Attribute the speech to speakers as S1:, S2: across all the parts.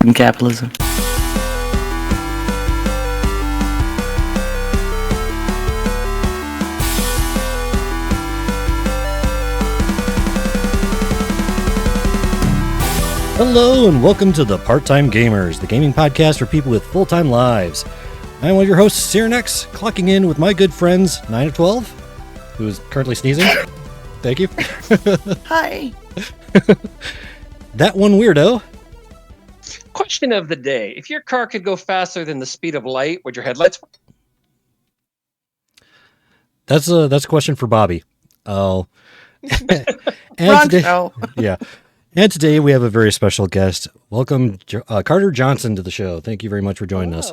S1: in capitalism.
S2: Hello and welcome to the Part-Time Gamers, the gaming podcast for people with full-time lives. I'm one of your hosts, Cyrenex, clocking in with my good friends 9 of 12, who is currently sneezing. Thank you.
S1: Hi.
S2: That one weirdo.
S3: Question of the day. If your car could go faster than the speed of light, would your headlights work?
S2: That's a question for Bobby. Oh.
S1: Wrong show.
S2: Yeah. And today we have a very special guest. Welcome, Carter Johnson, to the show. Thank you very much for joining us.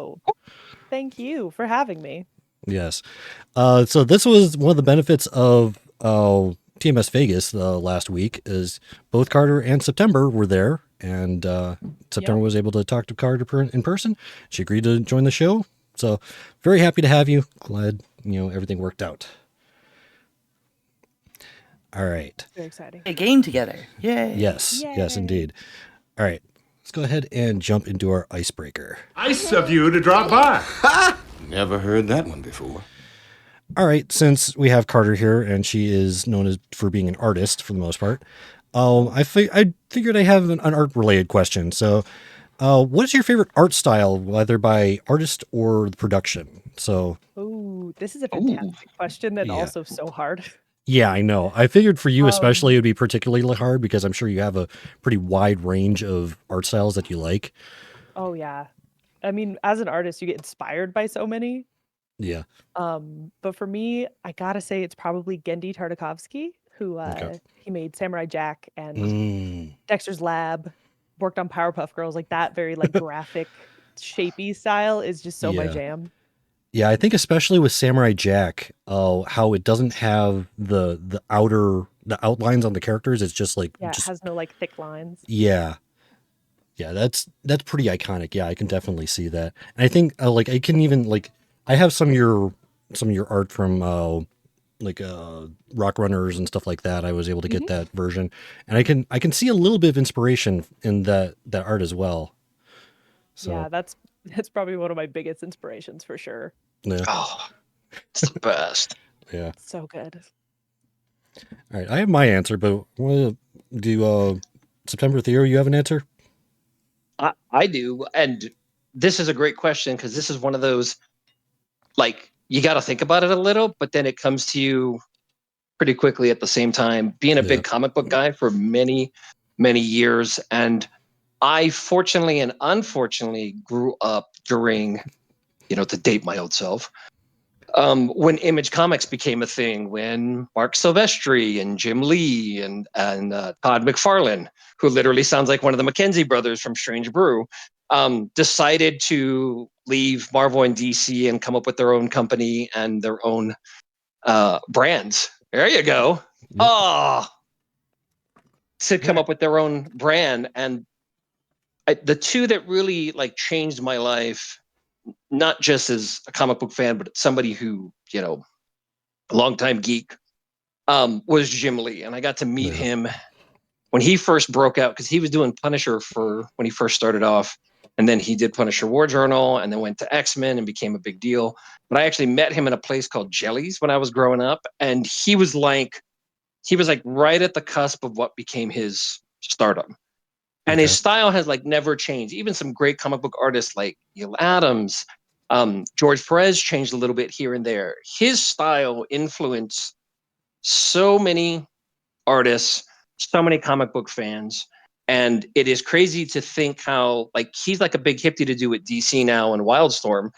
S4: Thank you for having me.
S2: Yes. So this was one of the benefits of TMS Vegas last week is both Carter and September were there, and September was able to talk to Carter in person. She agreed to join the show. So very happy to have you. Glad, everything worked out. All right.
S4: Very exciting.
S1: A game together. Yay.
S2: Yes.
S4: Yay.
S2: Yes, indeed. All right. Let's go ahead and jump into our icebreaker.
S5: Nice of you to drop by.
S6: Never heard that one before.
S2: All right. Since we have Carter here and she is known for being an artist for the most part, I figured I have an art-related question. So what is your favorite art style, whether by artist or the production? So,
S4: Oh, this is a fantastic question and also so hard.
S2: yeah, I know. I figured for you especially it would be particularly hard because I'm sure you have a pretty wide range of art styles that you like.
S4: Oh, yeah. I mean, as an artist, you get inspired by so many.
S2: Yeah.
S4: But for me, I gotta say it's probably Gendy Tartakovsky, who he made Samurai Jack and Dexter's Lab, worked on Powerpuff Girls, like that very graphic, shapy style is just so my jam.
S2: Yeah, I think especially with Samurai Jack, how it doesn't have the outlines on the characters. It's just like
S4: it has no thick lines.
S2: Yeah, that's pretty iconic. Yeah, I can definitely see that. And I think I can even I have some of your art from Rock Runners and stuff like that. I was able to get that version, and I can see a little bit of inspiration in that art as well. So
S4: yeah, that's probably one of my biggest inspirations for sure.
S2: yeah.
S3: Oh, it's the best.
S2: Yeah.
S4: So good.
S2: All right, I have my answer, but do September Theo, you have an answer?
S3: I do. And this is a great question because this is one of those, you got to think about it a little, but then it comes to you pretty quickly at the same time. Being a big comic book guy for many, many years. And I fortunately and unfortunately grew up during, to date my old self, when Image Comics became a thing, when Mark Silvestri and Jim Lee and Todd McFarlane, who literally sounds like one of the Mackenzie brothers from Strange Brew, decided to leave Marvel and DC and come up with their own company and their own brands. There you go. To come up with their own brand. And the two that really changed my life, not just as a comic book fan, but somebody who, a longtime geek, was Jim Lee. And I got to meet him when he first broke out, because he was doing Punisher when he first started off. And then he did Punisher War Journal and then went to X-Men and became a big deal. But I actually met him in a place called Jellies when I was growing up. And he was right at the cusp of what became his stardom. And his style has never changed. Even some great comic book artists like Neil Adams, George Perez changed a little bit here and there. His style influenced so many artists, so many comic book fans. And it is crazy to think how he's a big hippie to do with DC now and Wildstorm.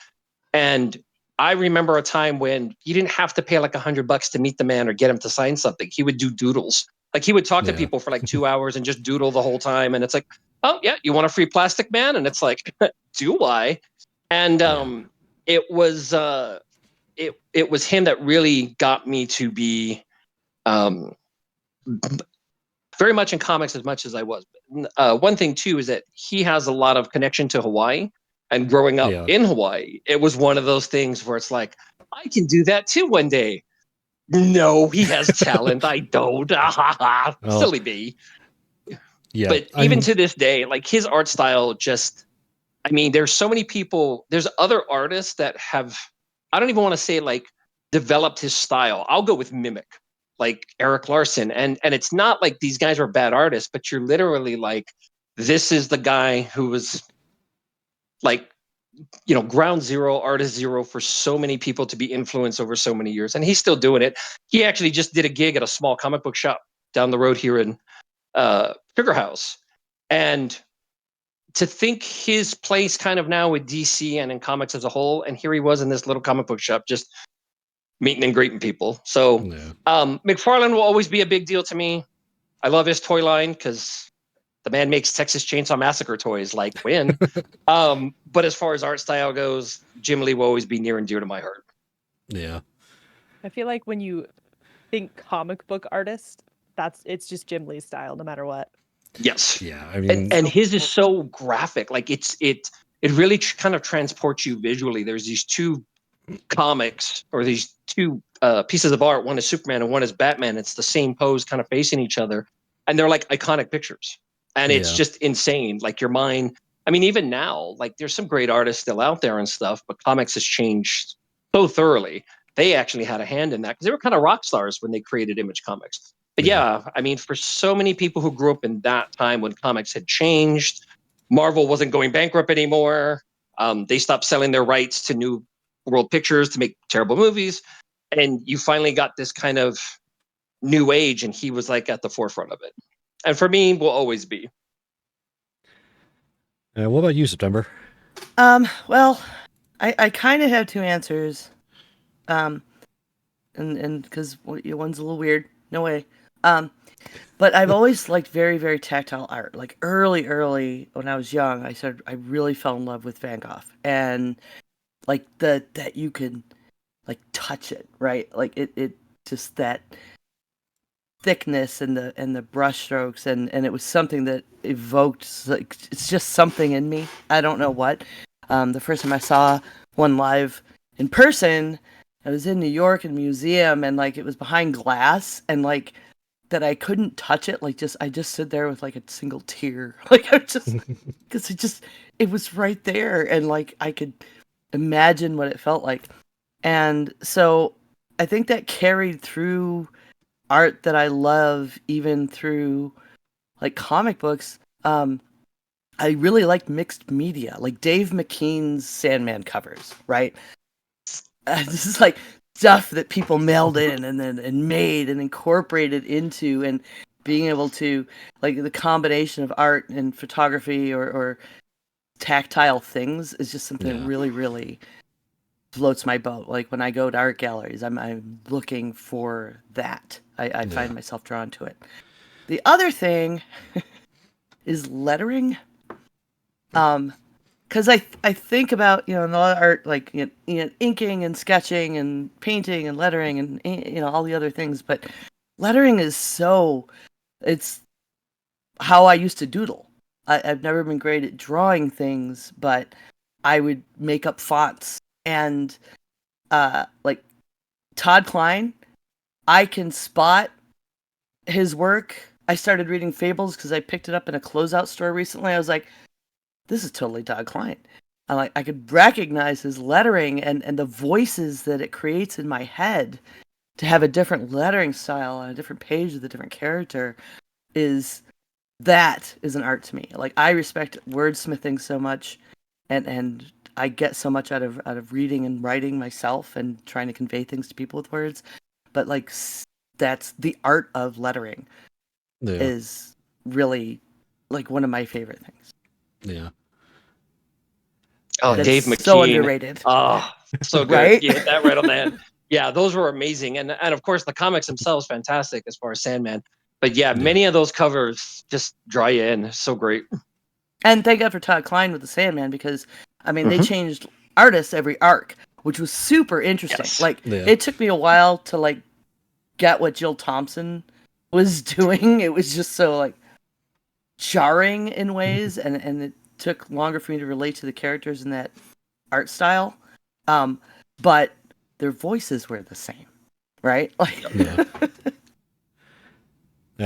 S3: And I remember a time when you didn't have to pay $100 to meet the man or get him to sign something. He would do doodles. He would talk to people for 2 hours and just doodle the whole time. And it's oh yeah, you want a free Plastic Man? And it's do I? And it was him that really got me to be very much in comics as much as I was. One thing too is that he has a lot of connection to Hawaii, and growing up in Hawaii, it was one of those things where it's I can do that too one day. No, he has talent. I don't. Silly me.
S2: Yeah.
S3: But even to this day, like his art style just, I mean, there's so many people, there's other artists that have, I don't even want to say like developed his style. I'll go with mimic, like Eric Larson. And it's not like these guys are bad artists, but you're literally like, this is the guy who was like, you know, ground zero, artist zero for so many people to be influenced over so many years. And he's still doing it. He actually just did a gig at a small comic book shop down the road here in Sugar House. And to think his place kind of now with DC and in comics as a whole, and here he was in this little comic book shop just meeting and greeting people. So McFarlane will always be a big deal to me. I love his toy line because the man makes Texas Chainsaw Massacre toys like when. But as far as art style goes, Jim Lee will always be near and dear to my heart.
S2: Yeah.
S4: I feel like when you think comic book artist, it's just Jim Lee's style, no matter what.
S3: Yes.
S2: Yeah. I mean,
S3: and his is so graphic. Like it really kind of transports you visually. There's these two comics or these two pieces of art. One is Superman and one is Batman. It's the same pose, kind of facing each other, and they're like iconic pictures. And it's just insane. Like your mind. I mean, even now, like there's some great artists still out there and stuff, but comics has changed so thoroughly. They actually had a hand in that because they were kind of rock stars when they created Image Comics. But yeah, I mean, for so many people who grew up in that time when comics had changed, Marvel wasn't going bankrupt anymore. They stopped selling their rights to New World Pictures to make terrible movies. And you finally got this kind of new age, and he was like at the forefront of it. And for me, will always be.
S2: what about you, September?
S1: Well, I kind of have two answers. And because one's a little weird. No way. But I've always liked very, very tactile art. Like early when I was young, I really fell in love with Van Gogh, and like that you could like touch it, right? Like it just that thickness and the brush strokes, and it was something that evoked, like, it's just something in me. I don't know what. The first time I saw one live in person, I was in New York in a museum, and like it was behind glass, and like that I couldn't touch it. Like I just stood there with like a single tear. Like I just, because it was right there, and like I could imagine what it felt like. And so I think that carried through art that I love, even through like comic books. I really like mixed media, like Dave McKean's Sandman covers, right? This is like stuff that people mailed in and made and incorporated into, and being able to, like, the combination of art and photography or tactile things is just something that really, really floats my boat. Like when I go to art galleries, I'm looking for that. I find myself drawn to it. The other thing is lettering. Because I think about, in a lot of art, like, inking and sketching and painting and lettering and, all the other things. But lettering is it's how I used to doodle. I've never been great at drawing things, but I would make up fonts. And like Todd Klein, I can spot his work. I started reading Fables because I picked it up in a closeout store recently. I was like, this is totally Todd Klein. I could recognize his lettering and the voices that it creates in my head. To have a different lettering style on a different page with a different character is an art to me. Like, I respect wordsmithing so much, and I get so much out of reading and writing myself and trying to convey things to people with words. But like, that's the art of lettering is really like one of my favorite things.
S2: Yeah.
S3: Oh,
S1: That's
S3: Dave McKean.
S1: so underrated.
S3: Oh, so good.
S1: Right?
S3: You hit that right on the head. Yeah, those were amazing. And of course, the comics themselves, fantastic as far as Sandman. But yeah, many of those covers just draw you in. So great.
S1: And thank God for Todd Klein with the Sandman, because, I mean, they changed artists every arc, which was super interesting.
S3: Yes.
S1: Like, it took me a while to, like, get what Jill Thompson was doing. It was just so, like, jarring in ways, and it took longer for me to relate to the characters in that art style. But their voices were the same, right? Like,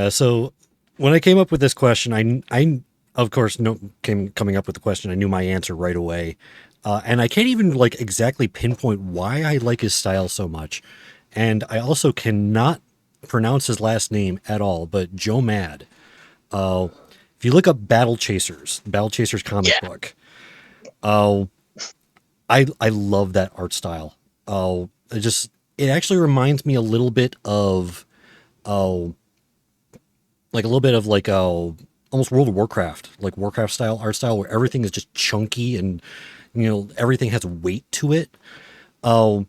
S2: So when I came up with this question, I of course coming up with the question, I knew my answer right away, and I can't even like exactly pinpoint why I like his style so much, and I also cannot pronounce his last name at all. But Joe Mad. If you look up Battle Chasers comic
S3: Yeah.
S2: book, I love that art style. It actually reminds me a little bit of like a little bit of like almost World of Warcraft, like Warcraft style art style, where everything is just chunky and everything has weight to it. And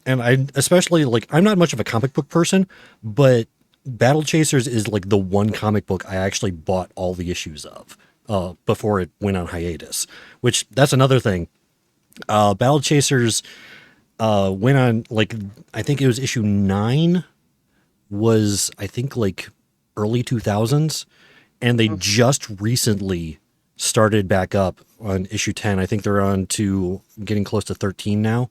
S2: I especially like I'm not much of a comic book person, but Battle Chasers is like the one comic book I actually bought all the issues of before it went on hiatus. Which that's another thing. Battle Chasers went on like I think it was issue 9 was I think like early 2000s, and they just recently started back up on issue 10. I think they're on to getting close to 13 now.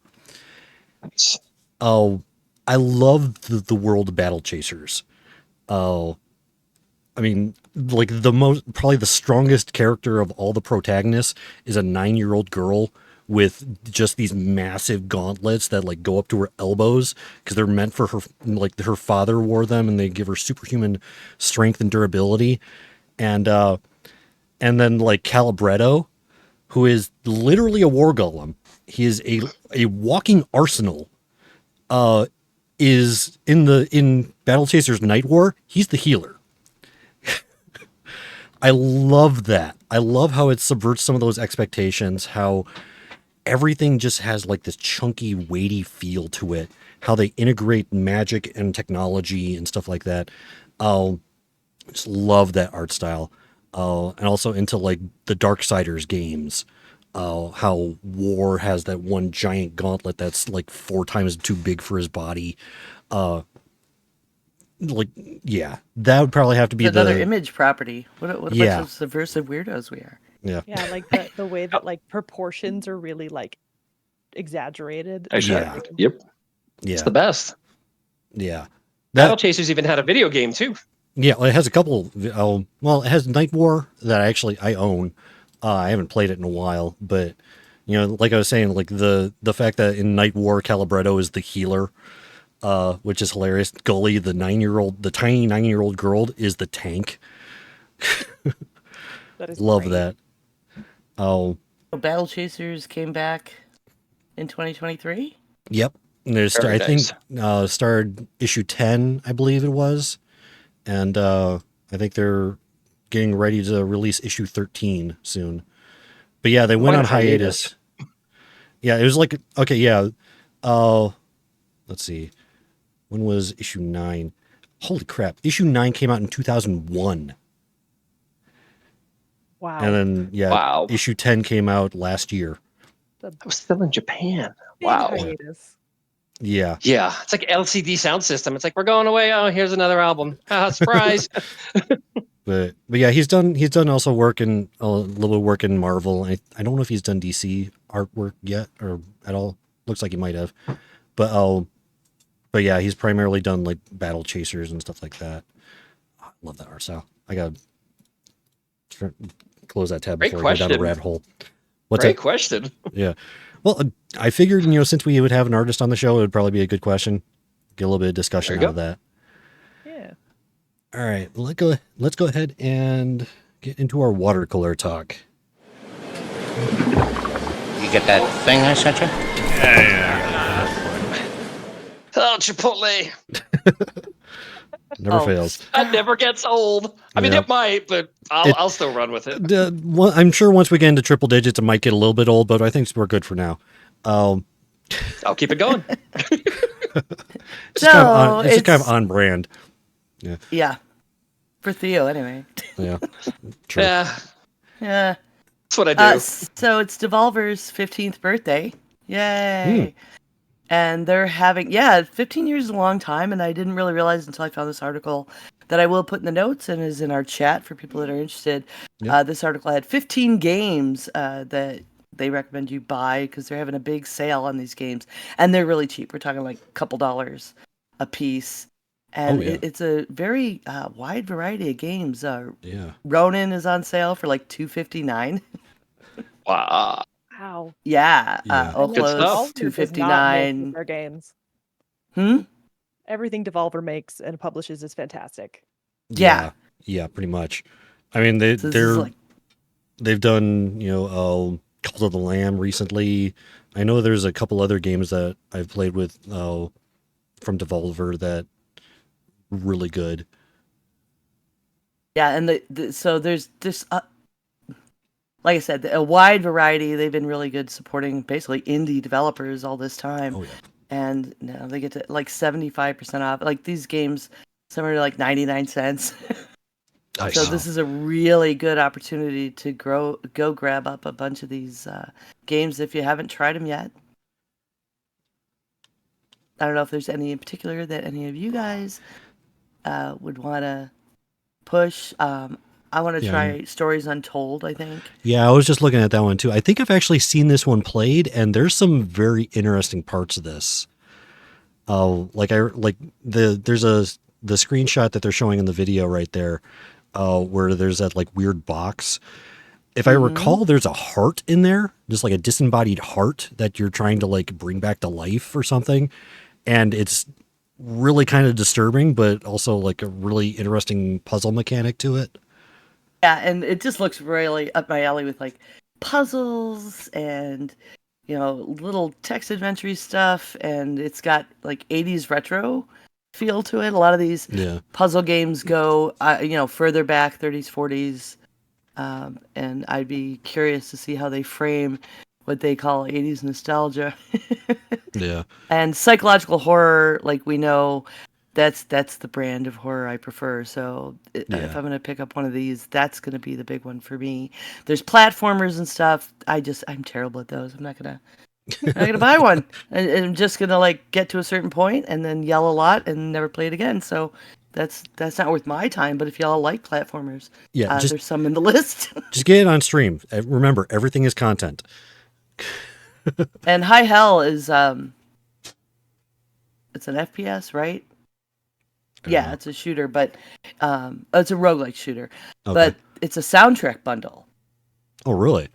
S2: Oh, I love the world of Battle Chasers. Oh, I mean, like probably the strongest character of all the protagonists is a 9-year-old girl with just these massive gauntlets that like go up to her elbows because they're meant for her. Like her father wore them, and they give her superhuman strength and durability. And then like Calibretto, who is literally a war golem. He is a walking arsenal. Is in Battle Chasers Night War. He's the healer. I love that. I love how it subverts some of those expectations, how everything just has like this chunky, weighty feel to it, how they integrate magic and technology and stuff like that. Just love that art style. And also into like the Darksiders games. How War has that one giant gauntlet that's like 4 times too big for his body. Like, yeah, that would probably have to be
S1: Another image property. What a bunch
S2: Yeah.
S1: of subversive weirdos we are.
S2: Yeah.
S4: Yeah, like the way that like proportions are really like exaggerated.
S3: Exactly.
S2: Yeah.
S3: Yep. It's
S2: Yeah.
S3: the best.
S2: Yeah.
S3: Battle Chasers even had a video game too.
S2: Yeah, well, it has a couple. Well, it has Night War that I own. I haven't played it in a while, but like I was saying, like the fact that in Night War, Calibretto is the healer, which is hilarious. Gully, the tiny 9-year-old girl, is the tank.
S4: That is
S2: Love
S4: great.
S2: that. Oh,
S1: Battle Chasers came back in 2023.
S2: yep. And there's
S3: Very
S2: I think
S3: nice.
S2: started issue 10, I believe it was, and I think they're getting ready to release issue 13 soon. But yeah, they went
S3: Went
S2: on
S3: on
S2: hiatus. Yeah, it was like okay, yeah. Let's see. When was issue 9? Holy crap. Issue 9 came out in 2001.
S4: Wow.
S2: And then yeah,
S3: Wow.
S2: issue 10 came out last year.
S3: I was still in Japan.
S4: Big
S3: Wow.
S4: hiatus.
S2: Yeah.
S3: Yeah, it's like LCD sound system. It's like we're going away. Oh, here's another album. Surprise.
S2: But yeah, he's done also work in a little bit of work in Marvel. I don't know if he's done DC artwork yet or at all. Looks like he might have. But yeah, he's primarily done like Battle Chasers and stuff like that. I love that art style. I gotta close that tab
S3: Great
S2: before I go down a
S3: question.
S2: rat hole. What's
S3: Great
S2: that?
S3: question.
S2: Yeah. Well, I figured since we would have an artist on the show, it would probably be a good question. Get a little bit of discussion
S3: There you
S2: out of that.
S4: Yeah.
S2: All right, let's go ahead and get into our watercolor talk.
S7: You get that thing I sent you?
S3: Oh, Chipotle.
S2: Never fails.
S3: That never gets old. I mean,
S2: Yeah.
S3: it might, but I'll still run with it.
S2: I'm sure once we get into triple digits, it might get a little bit old, but I think we're good for now.
S3: I'll keep it going.
S2: It's just kind of on brand.
S1: Yeah. For Theo, anyway.
S2: Yeah. True.
S3: Yeah,
S1: Yeah.
S3: that's what I do.
S1: So it's Devolver's 15th birthday. Yay. And they're having, 15 years is a long time, and I didn't really realize until I found this article that I will put in the notes and is in our chat for people that are interested.
S2: Yep.
S1: This article had 15 games that they recommend you buy because they're having a big sale on these games, and they're really cheap. We're talking like a couple dollars a piece. and
S2: yeah.
S1: it's a very wide variety of games.
S2: Yeah.
S1: Ronin is on sale for like $2.59.
S3: Wow.
S4: Wow.
S1: Yeah,
S2: Yeah.
S4: I know
S3: Good stuff.
S1: Oplo's
S4: Devolver does not make with
S1: $2.59.
S4: their games.
S1: Hmm.
S4: Everything Devolver makes and publishes is fantastic.
S1: Yeah.
S2: Yeah, pretty much. I mean, they
S1: So this is
S2: they're
S1: like,
S2: they've done, Cult of the Lamb recently. I know there's a couple other games that I've played with from Devolver that really good.
S1: yeah, and so there's this, like I said, a wide variety. They've been really good supporting basically indie developers all this time,
S2: Oh yeah.
S1: and now they get to like 75% off. Like these games, some are like 99 cents.
S2: Nice.
S1: So this is a really good opportunity to go grab up a bunch of these games if you haven't tried them yet. I don't know if there's any in particular that any of you guys would want to push. I want to
S2: Yeah.
S1: try Stories Untold, I think.
S2: Yeah, I was just looking at that one too. I think I've actually seen this one played, and there's some very interesting parts of this. There's the screenshot that they're showing in the video right there, where there's that like weird box. If I recall, there's a heart in there, just like a disembodied heart that you're trying to like bring back to life or something, and it's really kind of disturbing, but also like a really interesting puzzle mechanic to it.
S1: Yeah, and it just looks really up my alley with like puzzles and little text adventure stuff, and it's got like 80s retro feel to it. A lot of these
S2: Yeah.
S1: puzzle games go further back, 30s, 40s, and I'd be curious to see how they frame what they call 80s nostalgia.
S2: Yeah.
S1: And psychological horror, like we know, that's the brand of horror I prefer. So if
S2: Yeah.
S1: I'm going to pick up one of these, that's going to be the big one for me. There's platformers and stuff. I'm terrible at those. I'm not gonna buy one. I'm just gonna like get to a certain point and then yell a lot and never play it again. So that's not worth my time. But if y'all like platformers,
S2: Yeah,
S1: there's some in the list.
S2: just get it on stream. Remember, everything is content.
S1: And High Hell is it's an FPS, right? Yeah, it's a shooter, but it's a roguelike shooter.
S2: Okay.
S1: But it's a soundtrack bundle.
S2: Oh, really?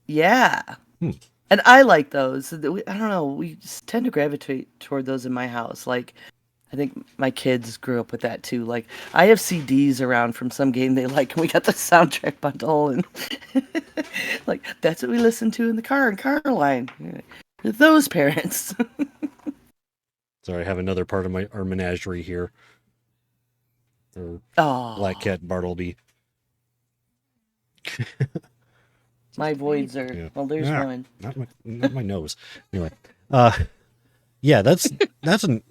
S1: Yeah. And I like those. I don't know. We just tend to gravitate toward those in my house. Like, I think my kids grew up with that too. Like, I have CDs around from some game they like, and we got the soundtrack bundle, and like that's what we listen to in the car in Carline. Those parents.
S2: Sorry, I have another part of our menagerie here.
S1: Oh,
S2: Black Cat Bartleby.
S1: my voids are.
S2: Yeah.
S1: Well, there's
S2: Ah,
S1: one.
S2: Not my nose. Anyway, yeah, that's an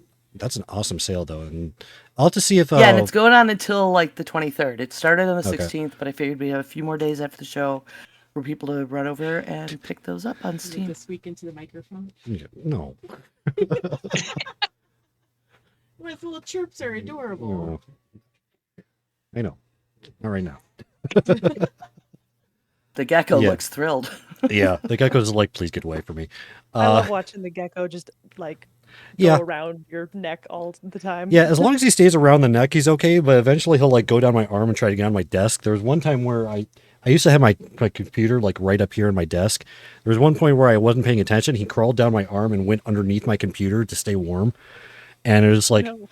S2: awesome sale though, and I'll have to see if
S1: Yeah, and it's going on until like the 23rd. It started on the
S2: Okay.
S1: 16th, but I figured we have a few more days after the show for people to run over and pick those up on
S8: Is it
S1: Steam.
S8: this week into the microphone?
S2: no.
S8: Well, its little chirps are adorable.
S2: I know. Not right now.
S1: The gecko
S2: Yeah.
S1: looks thrilled.
S2: Yeah, the gecko's like, please get away from me.
S4: I love watching the gecko just like
S2: Yeah.
S4: go around your neck all the time.
S2: Yeah, as long as he stays around the neck, he's okay. But eventually, he'll like go down my arm and try to get on my desk. There was one time where I used to have my computer like right up here in my desk. There was one point where I wasn't paying attention. He crawled down my arm and went underneath my computer to stay warm. And it was like
S4: No.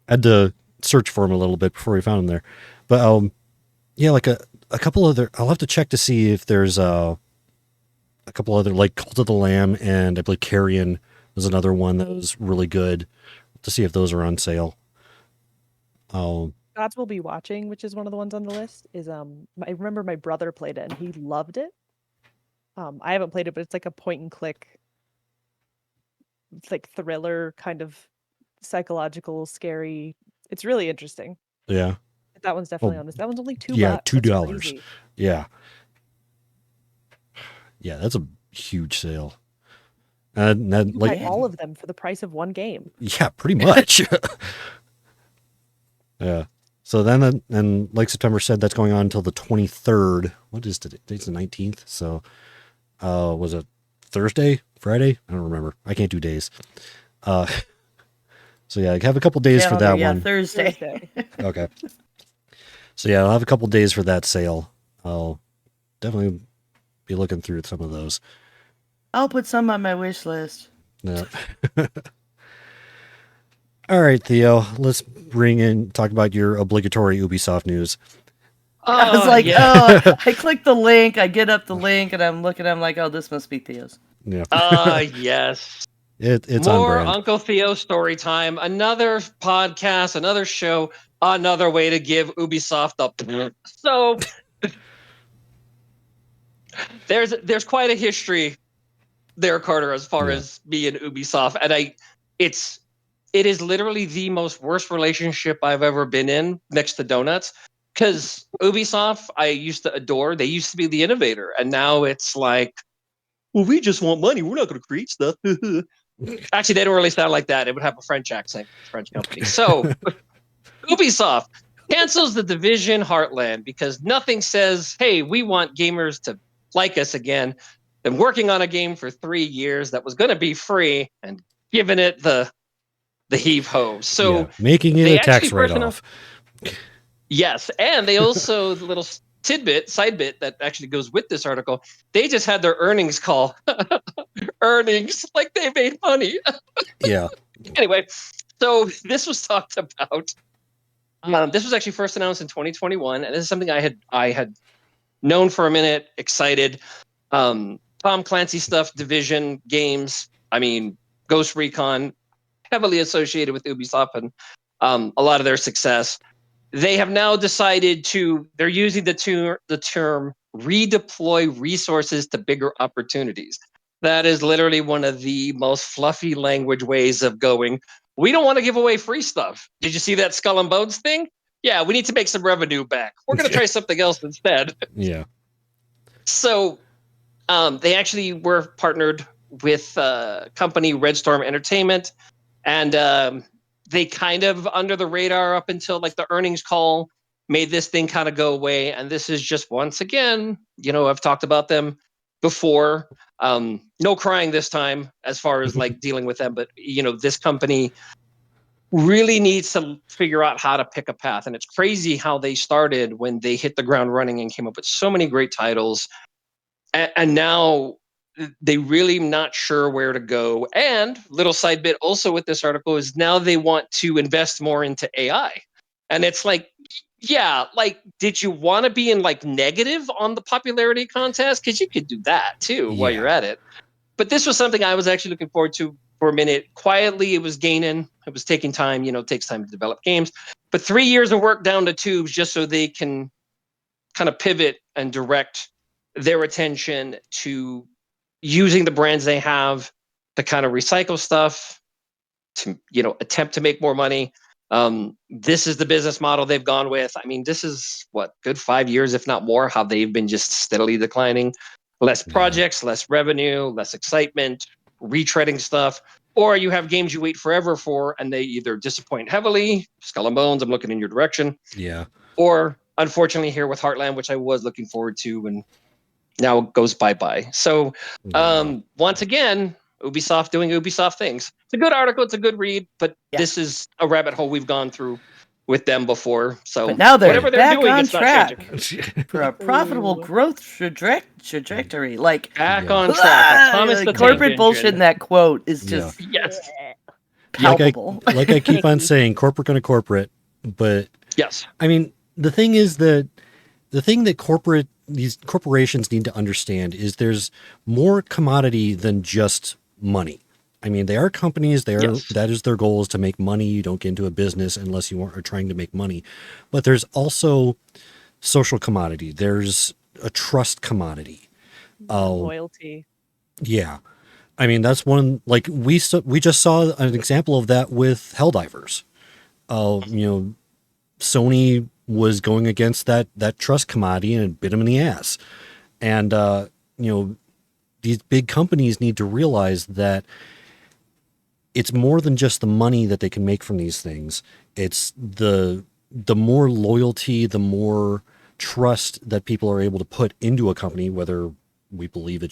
S2: I had to search for him a little bit before we found him there. But yeah, like a couple other. I'll have to check to see if there's a couple other like Cult of the Lamb, and I believe Carrion was another one that was really good. To see if those are on sale.
S4: Gods Will Be Watching, which is one of the ones on the list, is I remember my brother played it and he loved it. I haven't played it, but it's like a point and click, it's like thriller kind of psychological, scary. It's really interesting.
S2: Yeah.
S4: That one's definitely on this. That one's only $2.
S2: Yeah,
S4: That's
S2: $2.
S4: crazy.
S2: Yeah. Yeah, that's a huge sale. And then,
S4: You
S2: like,
S4: buy all of them for the price of one game.
S2: yeah, pretty much. Yeah. So then, and like September said, that's going on until the 23rd. What is today? Today's the 19th. So, was it Thursday, Friday? I don't remember. I can't do days. So yeah, I have a couple days for that one.
S1: Thursday.
S2: Okay. So yeah, I'll have a couple days for that sale. I'll definitely be looking through some of those.
S1: I'll put some on my wish list.
S2: Yeah. All right, Theo, let's talk about your obligatory Ubisoft news.
S1: I was like, I click the link, I get up the link, and I'm looking, I'm like, oh, this must be Theo's.
S2: Yeah.
S3: Yes.
S2: It's
S3: More
S2: on brand.
S3: Uncle Theo story time. Another podcast, another show, another way to give Ubisoft up. So there's quite a history there, Carter, as far as me and Ubisoft, and it is literally the most worst relationship I've ever been in, next to donuts. Because Ubisoft, I used to adore. They used to be the innovator, and now it's like, well, we just want money. We're not going to create stuff. Actually, they don't really sound like that. It would have a French accent, French company. So Ubisoft cancels the Division Heartland because nothing says, hey, we want gamers to like us again. Been working on a game for 3 years that was going to be free and giving it the heave ho. So
S2: making it
S3: they
S2: a tax
S3: actually
S2: write-off.
S3: Yes, and they also, the little side bit that actually goes with this article, they just had their earnings call. Earnings, like they made money.
S2: Yeah.
S3: Anyway, so this was talked about. This was actually first announced in 2021, and this is something I had known for a minute, excited. Tom Clancy stuff, Division games. I mean, Ghost Recon, heavily associated with Ubisoft and a lot of their success. They have now decided they're using the term redeploy resources to bigger opportunities. That is literally one of the most fluffy language ways of going, we don't want to give away free stuff. Did you see that Skull and Bones thing? Yeah, we need to make some revenue back. We're going to try something else instead.
S2: Yeah.
S3: So they actually were partnered with company Red Storm Entertainment, and they kind of under the radar up until like the earnings call made this thing kind of go away. And this is just, once again, I've talked about them before. No crying this time as far as like dealing with them, but this company really needs to figure out how to pick a path. And it's crazy how they started when they hit the ground running and came up with so many great titles. And now they really not sure where to go. And little side bit also with this article is now they want to invest more into AI. And it's like, yeah, like, did you want to be in like negative on the popularity contest? Because you could do that too while you're at it. But this was something I was actually looking forward to for a minute. Quietly, it was gaining. It was taking time. It takes time to develop games. But 3 years of work down the tubes just so they can kind of pivot and direct their attention to using the brands they have to kind of recycle stuff, to attempt to make more money. This is the business model they've gone with. I mean, this is good 5 years, if not more, how they've been just steadily declining. Less projects, less revenue, less excitement, retreading stuff. Or you have games you wait forever for, and they either disappoint heavily. Skull and Bones, I'm looking in your direction.
S2: Yeah.
S3: Or unfortunately, here with Heartland, which I was looking forward to, and now it goes bye-bye. So once again, Ubisoft doing Ubisoft things. It's a good article. It's a good read, but this is a rabbit hole we've gone through with them before. So
S1: but now they're
S3: whatever they're
S1: back
S3: doing,
S1: on
S3: it's
S1: track
S3: not changing.
S1: for a profitable growth trajectory. Like
S3: back on track. Thomas the
S1: corporate
S3: Tank
S1: bullshit
S3: Engine.
S1: in that quote is just palpable.
S2: Like I keep on saying, corporate gonna corporate, but
S3: yes,
S2: I mean the thing is that these corporations need to understand is there's more commodity than just money. I mean, they are companies. That is their goal, is to make money. You don't get into a business unless you are trying to make money. But there's also social commodity. There's a trust commodity.
S4: Loyalty.
S2: Yeah. I mean, that's one, like we just saw an example of that with Helldivers. Sony was going against that trust commodity and it bit them in the ass. And, these big companies need to realize that it's more than just the money that they can make from these things. It's the more loyalty, the more trust that people are able to put into a company, whether we believe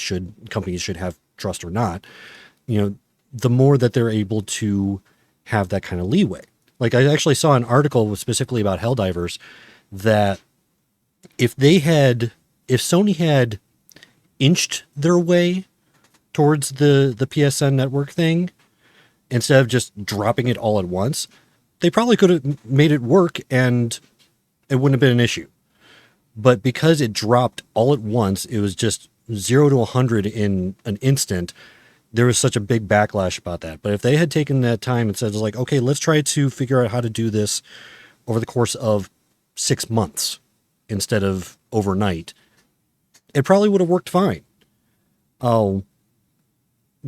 S2: companies should have trust or not, the more that they're able to have that kind of leeway. Like I actually saw an article specifically about Helldivers that if Sony had inched their way towards the PSN network thing instead of just dropping it all at once, they probably could have made it work and it wouldn't have been an issue. But because it dropped all at once, it was just 0 to 100 in an instant. There was such a big backlash about that. But if they had taken that time and said, like, okay, let's try to figure out how to do this over the course of 6 months instead of overnight, it probably would have worked fine. Oh,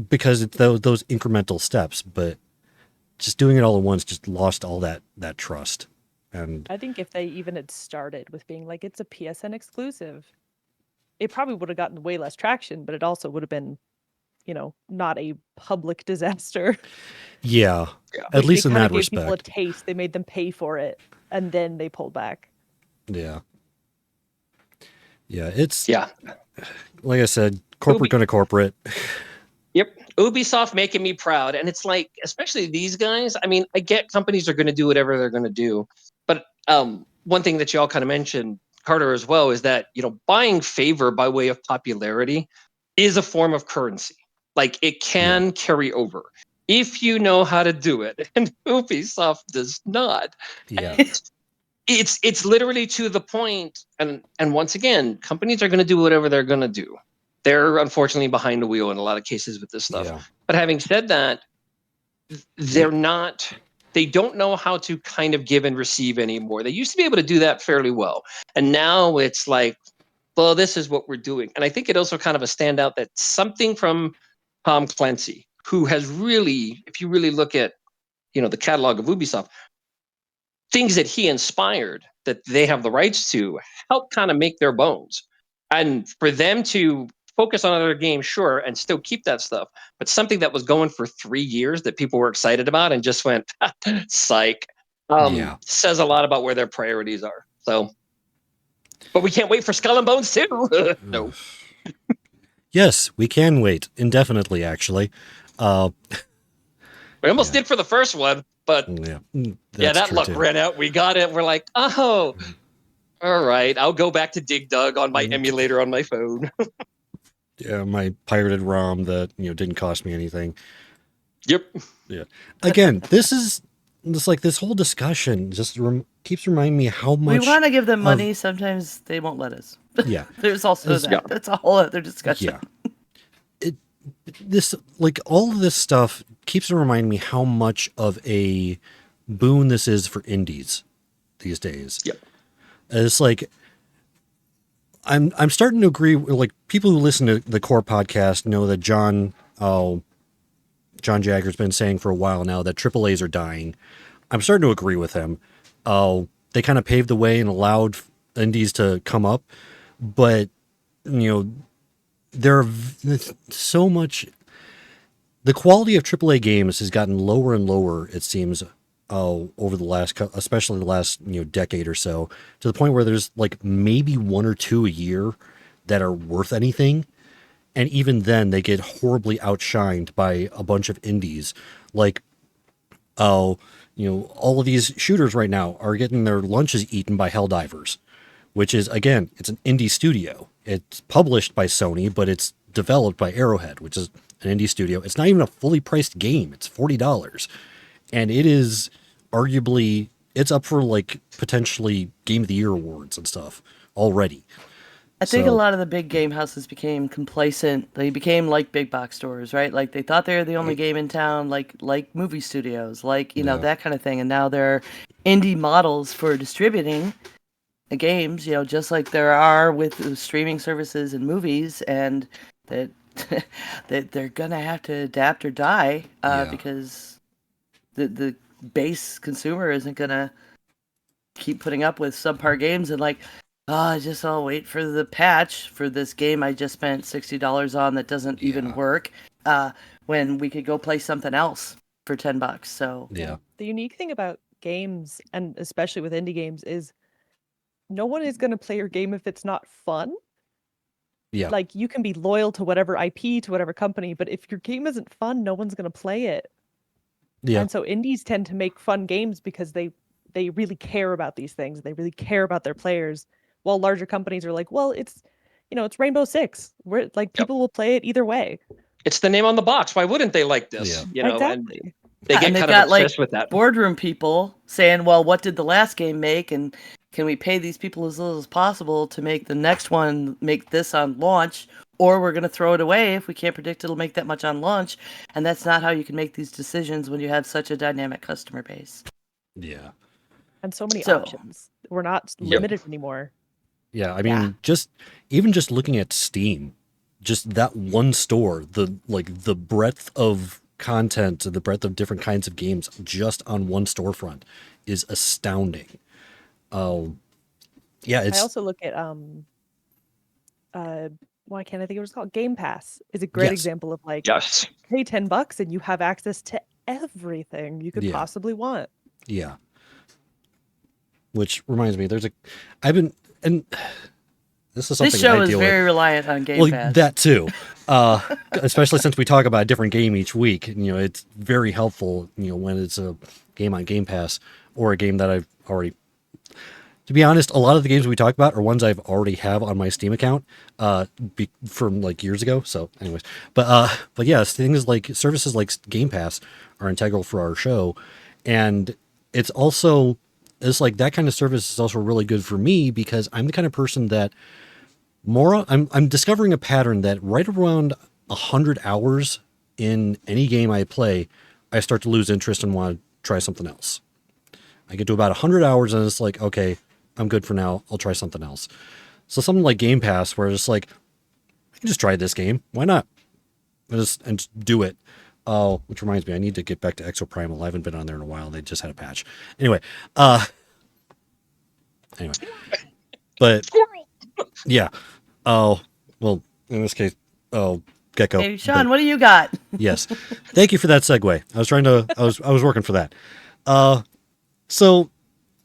S2: because it's those incremental steps. But just doing it all at once just lost all that trust. And
S4: I think if they even had started with being like, it's a PSN exclusive, it probably would have gotten way less traction, but it also would have been, not a public disaster.
S2: yeah,
S3: Yeah.
S2: at least
S4: they
S2: in
S4: kinda
S2: that
S4: gave people a
S2: respect.
S4: taste. They made them pay for it, and then they pulled back.
S2: Yeah. Yeah, it's
S3: Yeah.
S2: like I said, corporate gonna corporate.
S3: Yep. Ubisoft making me proud. And it's like, especially these guys, I mean, I get companies are going to do whatever they're going to do. But one thing that you all kind of mentioned, Carter, as well, is that, buying favor by way of popularity is a form of currency. Like it can carry over if you know how to do it. And Ubisoft does not.
S2: Yeah.
S3: And it's literally to the point, and once again, companies are going to do whatever they're going to do. They're unfortunately behind the wheel in a lot of cases with this stuff.
S2: Yeah.
S3: But having said that, they don't know how to kind of give and receive anymore. They used to be able to do that fairly well. And now it's like, well, this is what we're doing. And I think it also kind of a standout that something from Tom Clancy, who has really, if you really look at, the catalog of Ubisoft, things that he inspired that they have the rights to help kind of make their bones. And for them to focus on other games, sure, and still keep that stuff, but something that was going for 3 years that people were excited about and just went, psych, says a lot about where their priorities are. So, but we can't wait for Skull and Bones too. No.
S2: Yes, we can wait indefinitely, actually.
S3: We almost did for the first one, but that luck ran out. We got it. We're like, oh, all right. I'll go back to Dig Dug on my emulator on my phone.
S2: Yeah, my pirated ROM that didn't cost me anything.
S3: Yep.
S2: Yeah. Again, this whole discussion just keeps reminding me how much
S1: we want to give them money. Sometimes they won't let us.
S2: Yeah.
S1: There's also that. Yeah. That's a whole other discussion.
S2: Yeah. All of this stuff keeps reminding me how much of a boon this is for indies these days.
S3: Yep.
S2: It's like I'm starting to agree. Like people who listen to the Core podcast know that John Jagger's been saying for a while now that AAAs are dying. I'm starting to agree with him. They kind of paved the way and allowed indies to come up, but there are so much. The quality of AAA games has gotten lower and lower, it seems, over the last, especially the last decade or so, to the point where there's like maybe 1 or 2 a year that are worth anything, and even then they get horribly outshined by a bunch of indies. Like, all of these shooters right now are getting their lunches eaten by Helldivers, which is, again, it's an indie studio. It's published by Sony, but it's developed by Arrowhead, which is an indie studio. It's not even a fully priced game. It's $40. And it is arguably, it's up for like potentially Game of the Year awards and stuff already.
S1: I think a lot of the big game houses became complacent. They became like big box stores, right? Like they thought they were the only game in town, like movie studios, that kind of thing. And now there are indie models for distributing games, just like there are with streaming services and movies, and that they're gonna have to adapt or die because the base consumer isn't gonna keep putting up with subpar games and I'll wait for the patch for this game I just spent $60 on that doesn't even work, when we could go play something else for $10. So
S4: the unique thing about games, and especially with indie games, is no one is going to play your game if it's not fun.
S2: Yeah.
S4: Like you can be loyal to whatever IP, to whatever company, but if your game isn't fun, no one's going to play it.
S2: Yeah.
S4: And so indies tend to make fun games because they really care about these things. They really care about their players. While larger companies are like, well, it's it's Rainbow Six. We're like people will play it either way.
S3: It's the name on the box. Why wouldn't they like this?
S2: Yeah.
S3: You know, and
S4: Exactly.
S3: they get
S1: and they've
S3: kind of
S1: got like
S3: obsessed with that.
S1: boardroom people saying, "Well, what did the last game make, and can we pay these people as little as possible to make the next one make this on launch, or we're going to throw it away if we can't predict it'll make that much on launch." And that's not how you can make these decisions when you have such a dynamic customer base.
S2: Yeah.
S4: And so many
S1: So-
S4: options. We're not
S3: Yep.
S4: limited anymore.
S2: Yeah, I mean,
S4: Yeah.
S2: just looking at Steam, just that one store, the breadth of content, the breadth of different kinds of games just on one storefront is astounding. Yeah,
S4: I
S2: it's
S4: also look at why can't I think of what it's called? Game Pass is a great
S2: Yes.
S4: example of like
S3: Yes.
S4: pay $10 and you have access to everything you could
S2: Yeah.
S4: possibly want.
S2: yeah. Which reminds me, I've been, and this is something
S1: This show
S2: I
S1: is
S2: deal
S1: very
S2: with.
S1: reliant on Game
S2: Well,
S1: Pass.
S2: that too. Especially since we talk about a different game each week. It's very helpful, when it's a game on Game Pass or a game that I've already. To be honest, a lot of the games we talk about are ones I've already have on my Steam account, from like years ago. So, anyways, but yes, things like services like Game Pass are integral for our show, and it's like that kind of service is also really good for me because I'm the kind of person that I'm discovering a pattern that right around 100 hours in any game I play, I start to lose interest and want to try something else. I get to about 100 hours and it's like, okay, I'm good for now. I'll try something else. So something like Game Pass, where it's like, I can just try this game. Why not? And just do it. Oh, which reminds me, I need to get back to Exoprimal. I haven't been on there in a while. They just had a patch. Anyway, but yeah. Oh, well, in this case, Gecko.
S1: Hey, Sean,
S2: but-
S1: what do you got?
S2: Yes. Thank you for that segue. I was working for that. So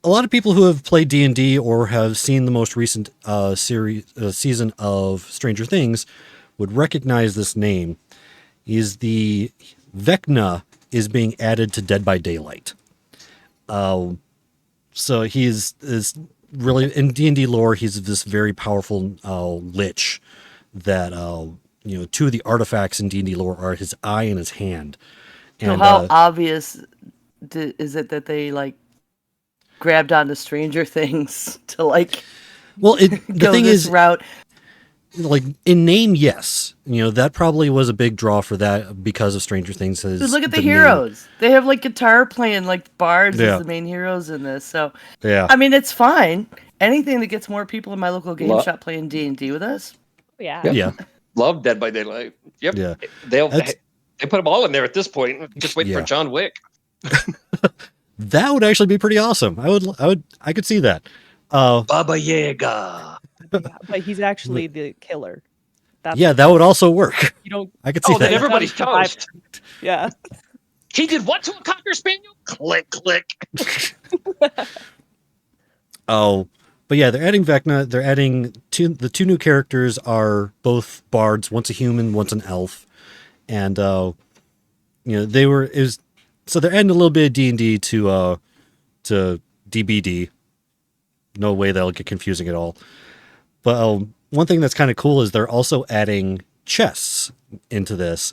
S2: a lot of people who have played D&D or have seen the most recent season of Stranger Things would recognize this name. The Vecna is being added to Dead by Daylight. So is really in D&D lore, he's this very powerful lich that two of the artifacts in D&D lore are his eye and his hand.
S1: So
S2: And
S1: how obvious is it that they like grabbed onto Stranger Things to like
S2: well, the
S1: go
S2: thing
S1: this
S2: is,
S1: route?
S2: like in name, yes, that probably was a big draw for that because of Stranger Things.
S1: Dude, look at the
S2: name.
S1: heroes. They have like guitar playing like bards
S2: Yeah.
S1: as the main heroes in this. So
S2: Yeah,
S1: I mean, it's fine. Anything that gets more people in my local game
S3: Lo-
S1: shop playing D&D with us.
S4: Yeah.
S3: Yep.
S2: yeah,
S3: Love Dead by Daylight. Yep.
S2: yeah.
S3: They
S2: That's-
S3: put them all in there at this point. Just waiting
S2: Yeah.
S3: for John Wick.
S2: That would actually be pretty awesome. I could see that.
S3: Baba Yaga.
S4: But he's actually the killer. That's
S2: Yeah, that would also work.
S4: you don't
S2: I could see
S3: Oh, then
S2: that.
S3: everybody's toast.
S4: yeah.
S3: He did what to a Cocker Spaniel? Click, click.
S2: Oh, but yeah, they're adding Vecna. They're adding the two new characters are both bards. One's a human, one's an elf, and so they're adding a little bit of D&D to DBD. No way that'll get confusing at all. But one thing that's kind of cool is they're also adding chests into this,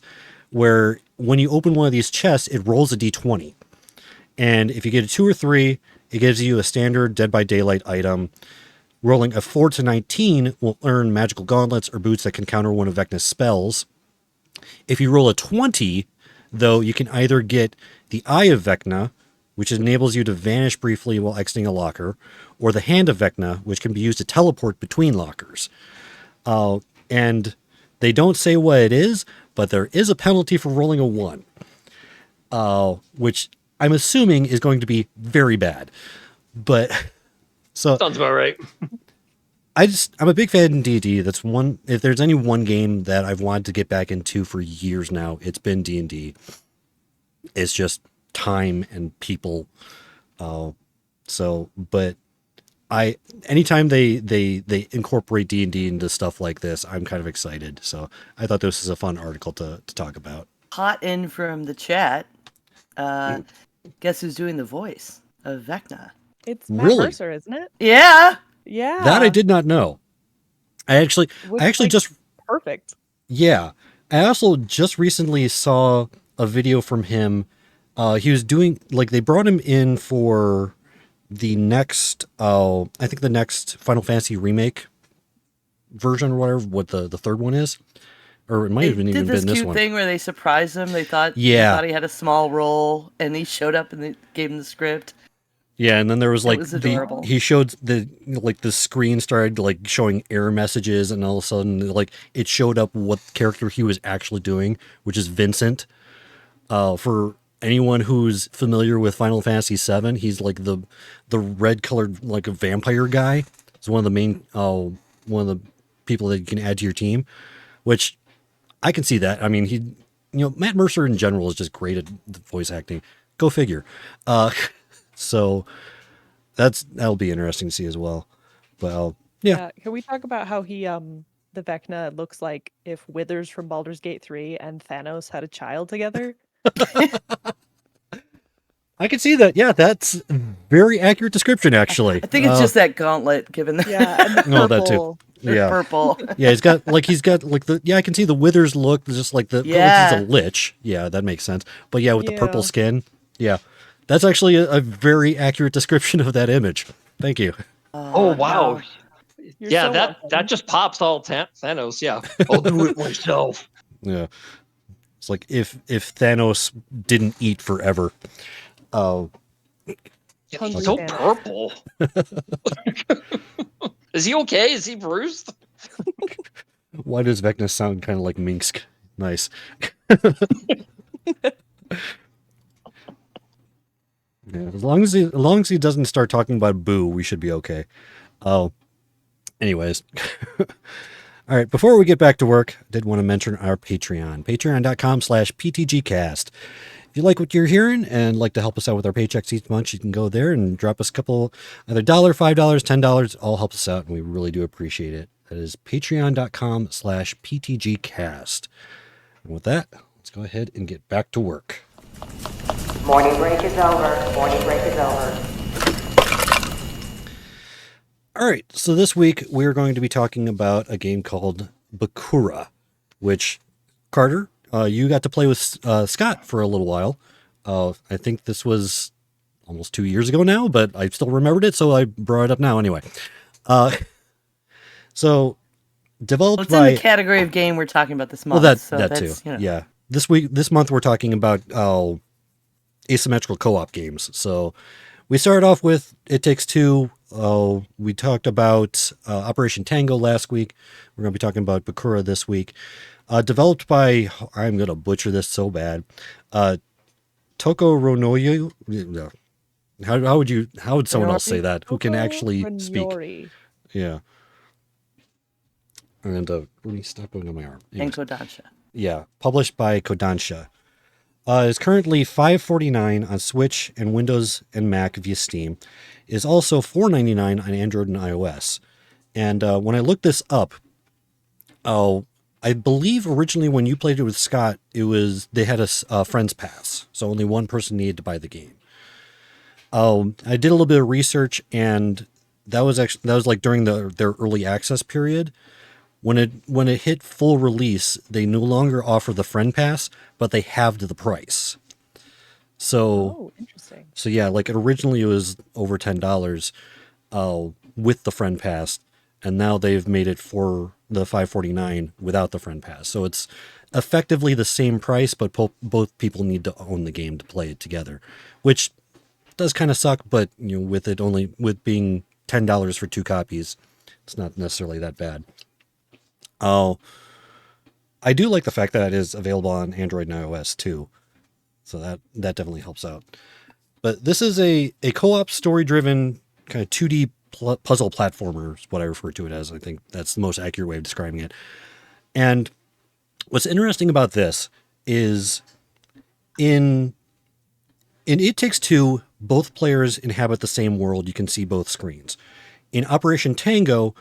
S2: where when you open one of these chests, it rolls a d20. And if you get a 2 or 3, it gives you a standard Dead by Daylight item. Rolling a 4 to 19 will earn magical gauntlets or boots that can counter one of Vecna's spells. If you roll a 20, though, you can either get the Eye of Vecna, which enables you to vanish briefly while exiting a locker, or the Hand of Vecna, which can be used to teleport between lockers. And they don't say what it is, but there is a penalty for rolling a 1, which I'm assuming is going to be very bad. But so
S3: Sounds about right.
S2: I'm a big fan of D&D. That's one. If there's any one game that I've wanted to get back into for years now, it's been D&D. It's just time and people. But anytime they incorporate D&D into stuff like this, I'm kind of excited. So I thought this was a fun article to talk about.
S1: Hot in from the chat. guess who's doing the voice of Vecna?
S4: It's Matt
S2: Really?
S4: Mercer, isn't it?
S1: Yeah.
S4: Yeah.
S2: That I did not know. I actually
S4: Which, like,
S2: just
S4: perfect.
S2: yeah. I also just recently saw a video from him. He was doing like they brought him in for the next I think the next Final Fantasy remake version or whatever, what the third one is. Or it might
S1: They
S2: have even
S1: did this
S2: been this
S1: cute
S2: one.
S1: thing where they surprised him. They thought
S2: Yeah.
S1: he had a small role, and he showed up and they gave him the script.
S2: Yeah, and then there was
S1: It
S2: like
S1: was adorable.
S2: he showed the screen started like showing error messages, and all of a sudden like it showed up what character he was actually doing, which is Vincent. For anyone who's familiar with Final Fantasy VII, he's like the red colored like a vampire guy. He's one of the main one of the people that you can add to your team, which I can see that. I mean, Matt Mercer in general is just great at the voice acting. Go figure. So that'll be interesting to see as well. Well, yeah.
S4: Can we talk about how he the Vecna looks like if Withers from Baldur's Gate 3 and Thanos had a child together?
S2: I can see that. Yeah, that's a very accurate description, actually.
S1: I think it's just that gauntlet, given the
S4: Yeah, and the
S2: No, that too.
S4: purple.
S2: Yeah.
S1: purple.
S2: Yeah, he's got like the I can see the Withers look, just like the
S1: Yeah.
S2: he's a lich. Yeah, that makes sense. But yeah, with the purple
S4: Yeah.
S2: skin. Yeah. That's actually a very accurate description of that image. Thank you.
S3: Oh wow.
S4: You're
S3: Yeah,
S4: so
S3: that
S4: welcome.
S3: just pops all Thanos. Yeah, I'll do it myself.
S2: Yeah. It's like if Thanos didn't eat forever. Oh,
S3: Yeah,
S4: Hungry
S3: he's so
S4: Thanos.
S3: purple. Is he okay? Is he bruised?
S2: why does Vecna sound kind of like Minsk? Nice. Yeah, as long as he doesn't start talking about Boo, we should be okay. Oh, anyways. All right, before we get back to work, I did want to mention our Patreon, patreon.com/ptgcast. If you like what you're hearing and like to help us out with our paychecks each month, you can go there and drop us a couple, either $1, $5, $10. All helps us out, and we really do appreciate it. That is patreon.com/ptgcast. And with that, let's go ahead and get back to work.
S9: Morning break is over. Morning break is over.
S2: All right, so this week we're going to be talking about a game called Bokura, which, Carter, you got to play with Scott for a little while. I think this was almost 2 years ago now, but I still remembered it, so I brought it up now anyway. So, developed
S1: It's
S2: by...
S1: in the category of game we're talking about this month.
S2: Well, that
S1: so
S2: too.
S1: that's, you know.
S2: Yeah. This month we're talking about asymmetrical co-op games. So we started off with It Takes Two. We talked about Operation Tango last week. We're going to be talking about Bokura this week. Developed by, I'm going to butcher this so bad, Toko Ronoyu. How would someone else say that who can actually speak?
S4: Ronyori.
S2: Yeah. And let me stop going on my arm.
S1: And Kodansha.
S2: Yeah, published by Kodansha. Is currently $5.49 on Switch and Windows and Mac via Steam. Is also $4.99 on Android and iOS. And when I looked this up, I believe originally when you played it with Scott, they had a friend's pass, so only one person needed to buy the game. I did a little bit of research, and that was like during their early access period. When it hit full release, they no longer offer the friend pass, but they halved the price. So,
S4: Oh, interesting.
S2: so yeah, like originally it was over $10 with the friend pass, and now they've made it for the $5.49 without the friend pass. So it's effectively the same price, but both people need to own the game to play it together, which does kind of suck. But with being $10 for 2 copies, it's not necessarily that bad. Oh, I do like the fact that it is available on Android and iOS too. So that definitely helps out. But this is a co-op story-driven kind of 2D puzzle platformer is what I refer to it as. I think that's the most accurate way of describing it. And what's interesting about this is in It Takes Two, both players inhabit the same world. You can see both screens. In Operation Tango,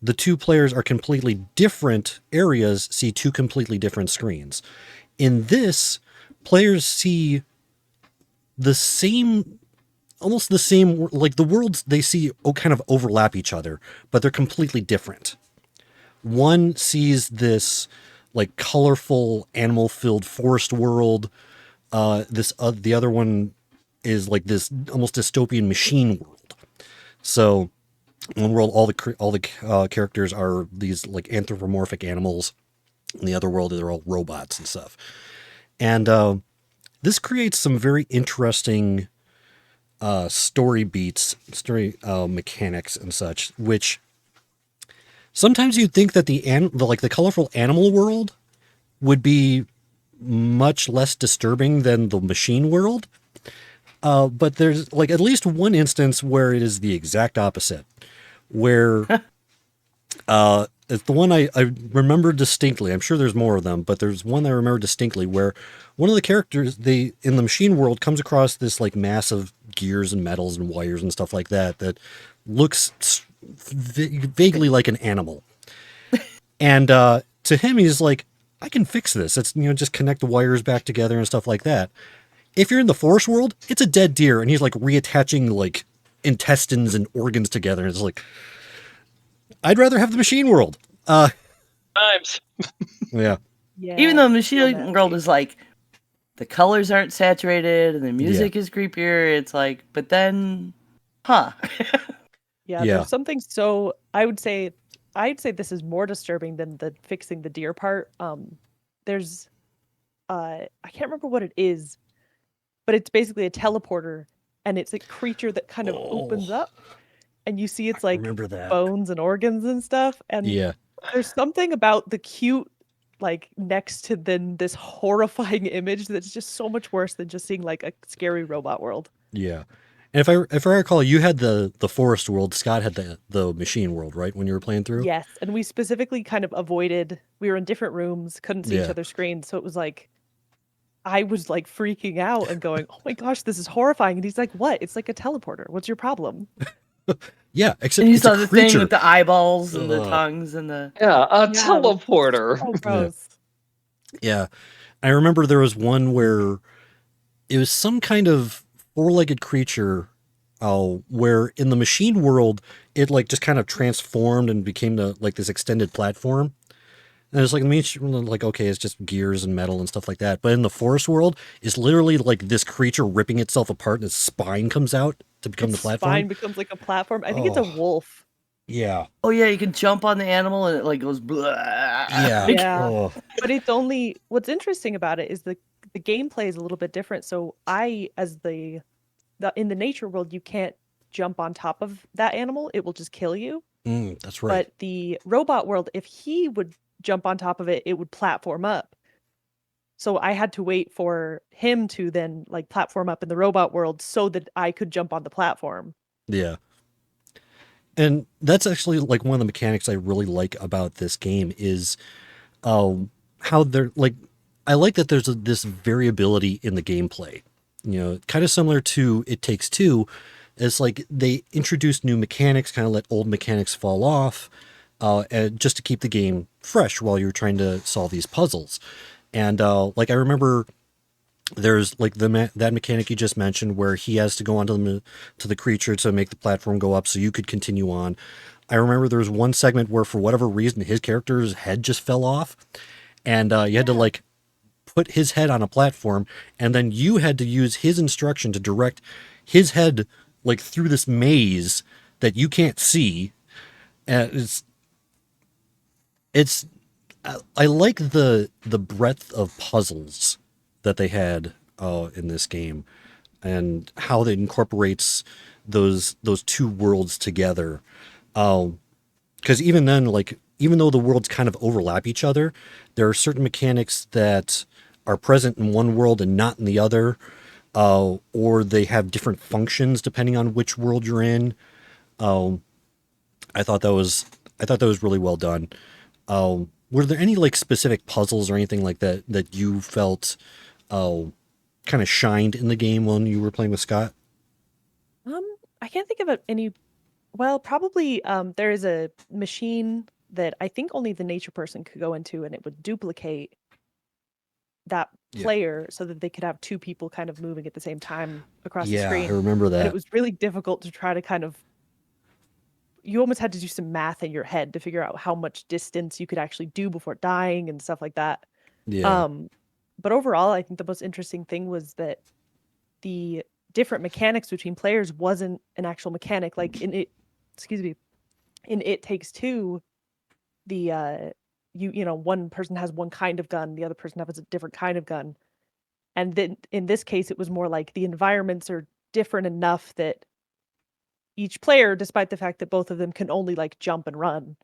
S2: the two players are completely different areas, see 2 completely different screens. In this, players see the same, almost the same, like the worlds they see kind of overlap each other, but they're completely different. One sees this like colorful animal filled forest world. The other one is like this almost dystopian machine world. So in one world, all the characters are these like anthropomorphic animals. In the other world, they're all robots and stuff. And this creates some very interesting story beats, story mechanics and such, which sometimes you'd think that the colorful animal world would be much less disturbing than the machine world. But there's like at least one instance where it is the exact opposite, where it's the one I remember distinctly. I'm sure there's more of them, but there's one I remember distinctly where one of the characters in the machine world comes across this like mass of gears and metals and wires and stuff like that looks vaguely like an animal. And to him, he's like, I can fix this. It's, just connect the wires back together and stuff like that. If you're in the forest world, it's a dead deer, and he's like reattaching like intestines and organs together. And it's like, I'd rather have the machine world.
S3: Times.
S2: Yeah.
S4: Yeah.
S1: Even though
S4: so
S1: machine
S4: nasty.
S1: world is like the colors aren't saturated and the music is creepier, it's like, but then, huh?
S4: Yeah,
S2: Yeah.
S4: there's something so I'd say this is more disturbing than the fixing the deer part. There's I can't remember what it is, but it's basically a teleporter, and it's a creature that kind of opens up, and you see it's like
S2: remember that.
S4: bones and organs and stuff. And
S2: Yeah.
S4: there's something about the cute like next to then this horrifying image that's just so much worse than just seeing like a scary robot world.
S2: Yeah. And if I recall, you had the forest world, Scott had the machine world, right, when you were playing through?
S4: Yes, and we specifically kind of avoided. We were in different rooms, couldn't see each
S2: Yeah.
S4: other's screens, so it was like I was like freaking out and going, "Oh my gosh, this is horrifying!" And he's like, "What? It's like a teleporter. What's your problem?"
S2: Yeah, except
S1: And you
S2: it's
S1: saw
S2: a
S1: the
S2: creature.
S1: thing with the eyeballs and the
S2: Ugh.
S1: tongues and the.
S3: Yeah, a
S4: Yeah,
S3: teleporter.
S4: so gross.
S2: Yeah. I remember there was one where it was some kind of four-legged creature where in the machine world it like just kind of transformed and became like this extended platform. And it's like like, okay, it's just gears and metal and stuff like that. But in the forest world, it's literally like this creature ripping itself apart and its spine comes out to become
S4: Its
S2: the platform.
S4: spine becomes like a platform. I think it's a wolf.
S2: Yeah.
S1: Oh yeah, you can jump on the animal and it like goes. Blah.
S2: Yeah.
S4: Yeah.
S2: Oh.
S4: But it's only what's interesting about it is the gameplay is a little bit different. So as the in the nature world, you can't jump on top of that animal; it will just kill you.
S2: That's right.
S4: But the robot world, if he would jump on top of it, it would platform up. So I had to wait for him to then like platform up in the robot world so that I could jump on the platform.
S2: Yeah. And that's actually like one of the mechanics I really like about this game is how they're like, I like that there's this variability in the gameplay, kind of similar to It Takes Two. It's like they introduce new mechanics, kind of let old mechanics fall off, and just to keep the game fresh while you're trying to solve these puzzles. And like I remember there's like that mechanic you just mentioned where he has to go onto the creature to make the platform go up so you could continue on. I remember there was one segment where for whatever reason his character's head just fell off, and you had to like put his head on a platform, and then you had to use his instruction to direct his head like through this maze that you can't see. It's I like the breadth of puzzles that they had in this game, and how it incorporates those two worlds together. Because even then, like even though the worlds kind of overlap each other, there are certain mechanics that are present in one world and not in the other, or they have different functions depending on which world you're in. I thought that was really well done. Were there any like specific puzzles or anything like that that you felt kind of shined in the game when you were playing with Scott?
S4: I can't think of any. Well, probably there is a machine that I think only the nature person could go into, and it would duplicate that
S2: Yeah.
S4: player so that they could have two people kind of moving at the same time across the
S2: Yeah, I
S4: screen.
S2: remember
S4: And it
S2: that.
S4: was really difficult to try to kind of, you almost had to do some math in your head to figure out how much distance you could actually do before dying and stuff like that.
S2: Yeah.
S4: But overall, I think the most interesting thing was that the different mechanics between players wasn't an actual mechanic. Like in It Takes Two, the one person has one kind of gun, the other person has a different kind of gun. And then in this case, it was more like the environments are different enough that each player, despite the fact that both of them can only like jump and run,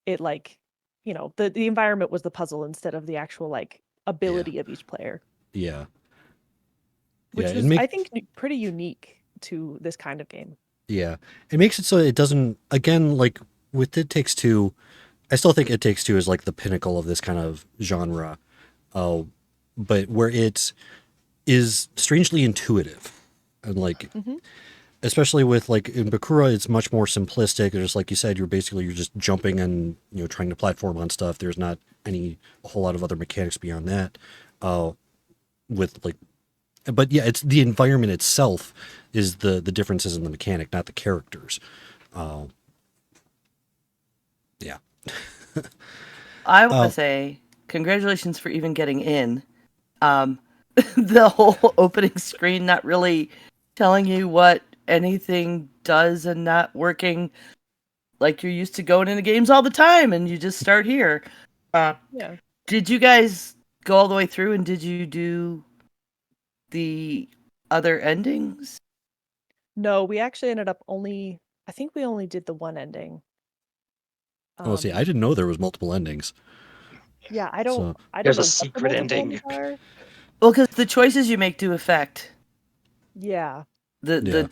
S4: it like, the environment was the puzzle instead of the actual like ability of each player,
S2: Yeah. Yeah.
S4: which was, I think, pretty unique to this kind of game.
S2: Yeah. It makes it so it doesn't, again, like with It Takes Two, I still think It Takes Two is like the pinnacle of this kind of genre. But where it is strangely intuitive. And like, especially with like in Bokura, it's much more simplistic. Just like you said, you're just jumping and, trying to platform on stuff. There's not a whole lot of other mechanics beyond that. With like, but yeah, it's the environment itself is the differences in the mechanic, not the characters. Yeah.
S1: I want to say congratulations for even getting in. The whole opening screen not really telling you what anything does and not working like you're used to going into games all the time, and you just start here.
S4: Yeah.
S1: Did you guys go all the way through, and did you do the other endings?
S4: No, we actually ended up I think we only did the one ending.
S2: See, I didn't know there was multiple endings.
S4: Yeah, I
S2: So-
S4: don't
S3: There's a
S4: know what the
S3: secret
S4: multiple
S3: ending.
S4: ones are.
S1: Well, because the choices you make do affect
S4: Yeah.
S1: the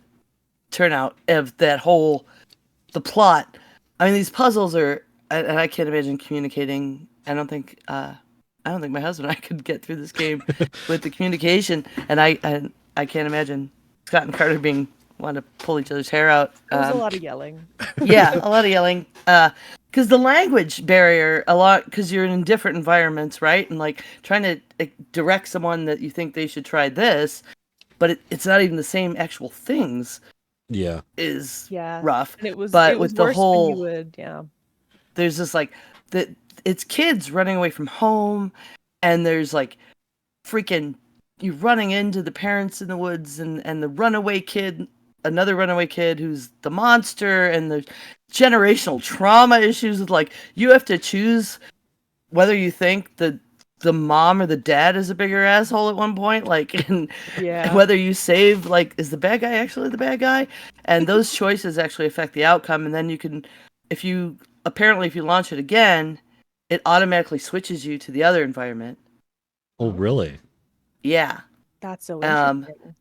S1: turnout of the plot. I mean, these puzzles are, and I can't imagine communicating. I don't think my husband and I could get through this game with the communication, and I can't imagine Scott and Carter want to pull each other's hair out.
S4: There was a lot of yelling.
S1: Yeah, a lot of yelling. Because the language barrier, because you're in different environments, right? And like trying to direct someone that you think they should try this, but it's not even the same actual things.
S2: Yeah.
S1: Is
S4: Yeah.
S1: rough.
S4: And it was
S1: with the
S4: worse
S1: whole,
S4: when you would,
S1: there's this like that it's kids running away from home, and there's like freaking you running into the parents in the woods, and the another runaway kid who's the monster, and the generational trauma issues with like you have to choose whether you think the mom or the dad is a bigger asshole at one point, like, and
S4: Yeah.
S1: whether you save, like, is the bad guy actually the bad guy? And those choices actually affect the outcome. And then you can, if you launch it again, it automatically switches you to the other environment.
S2: Oh, really?
S1: Yeah.
S4: That's so interesting.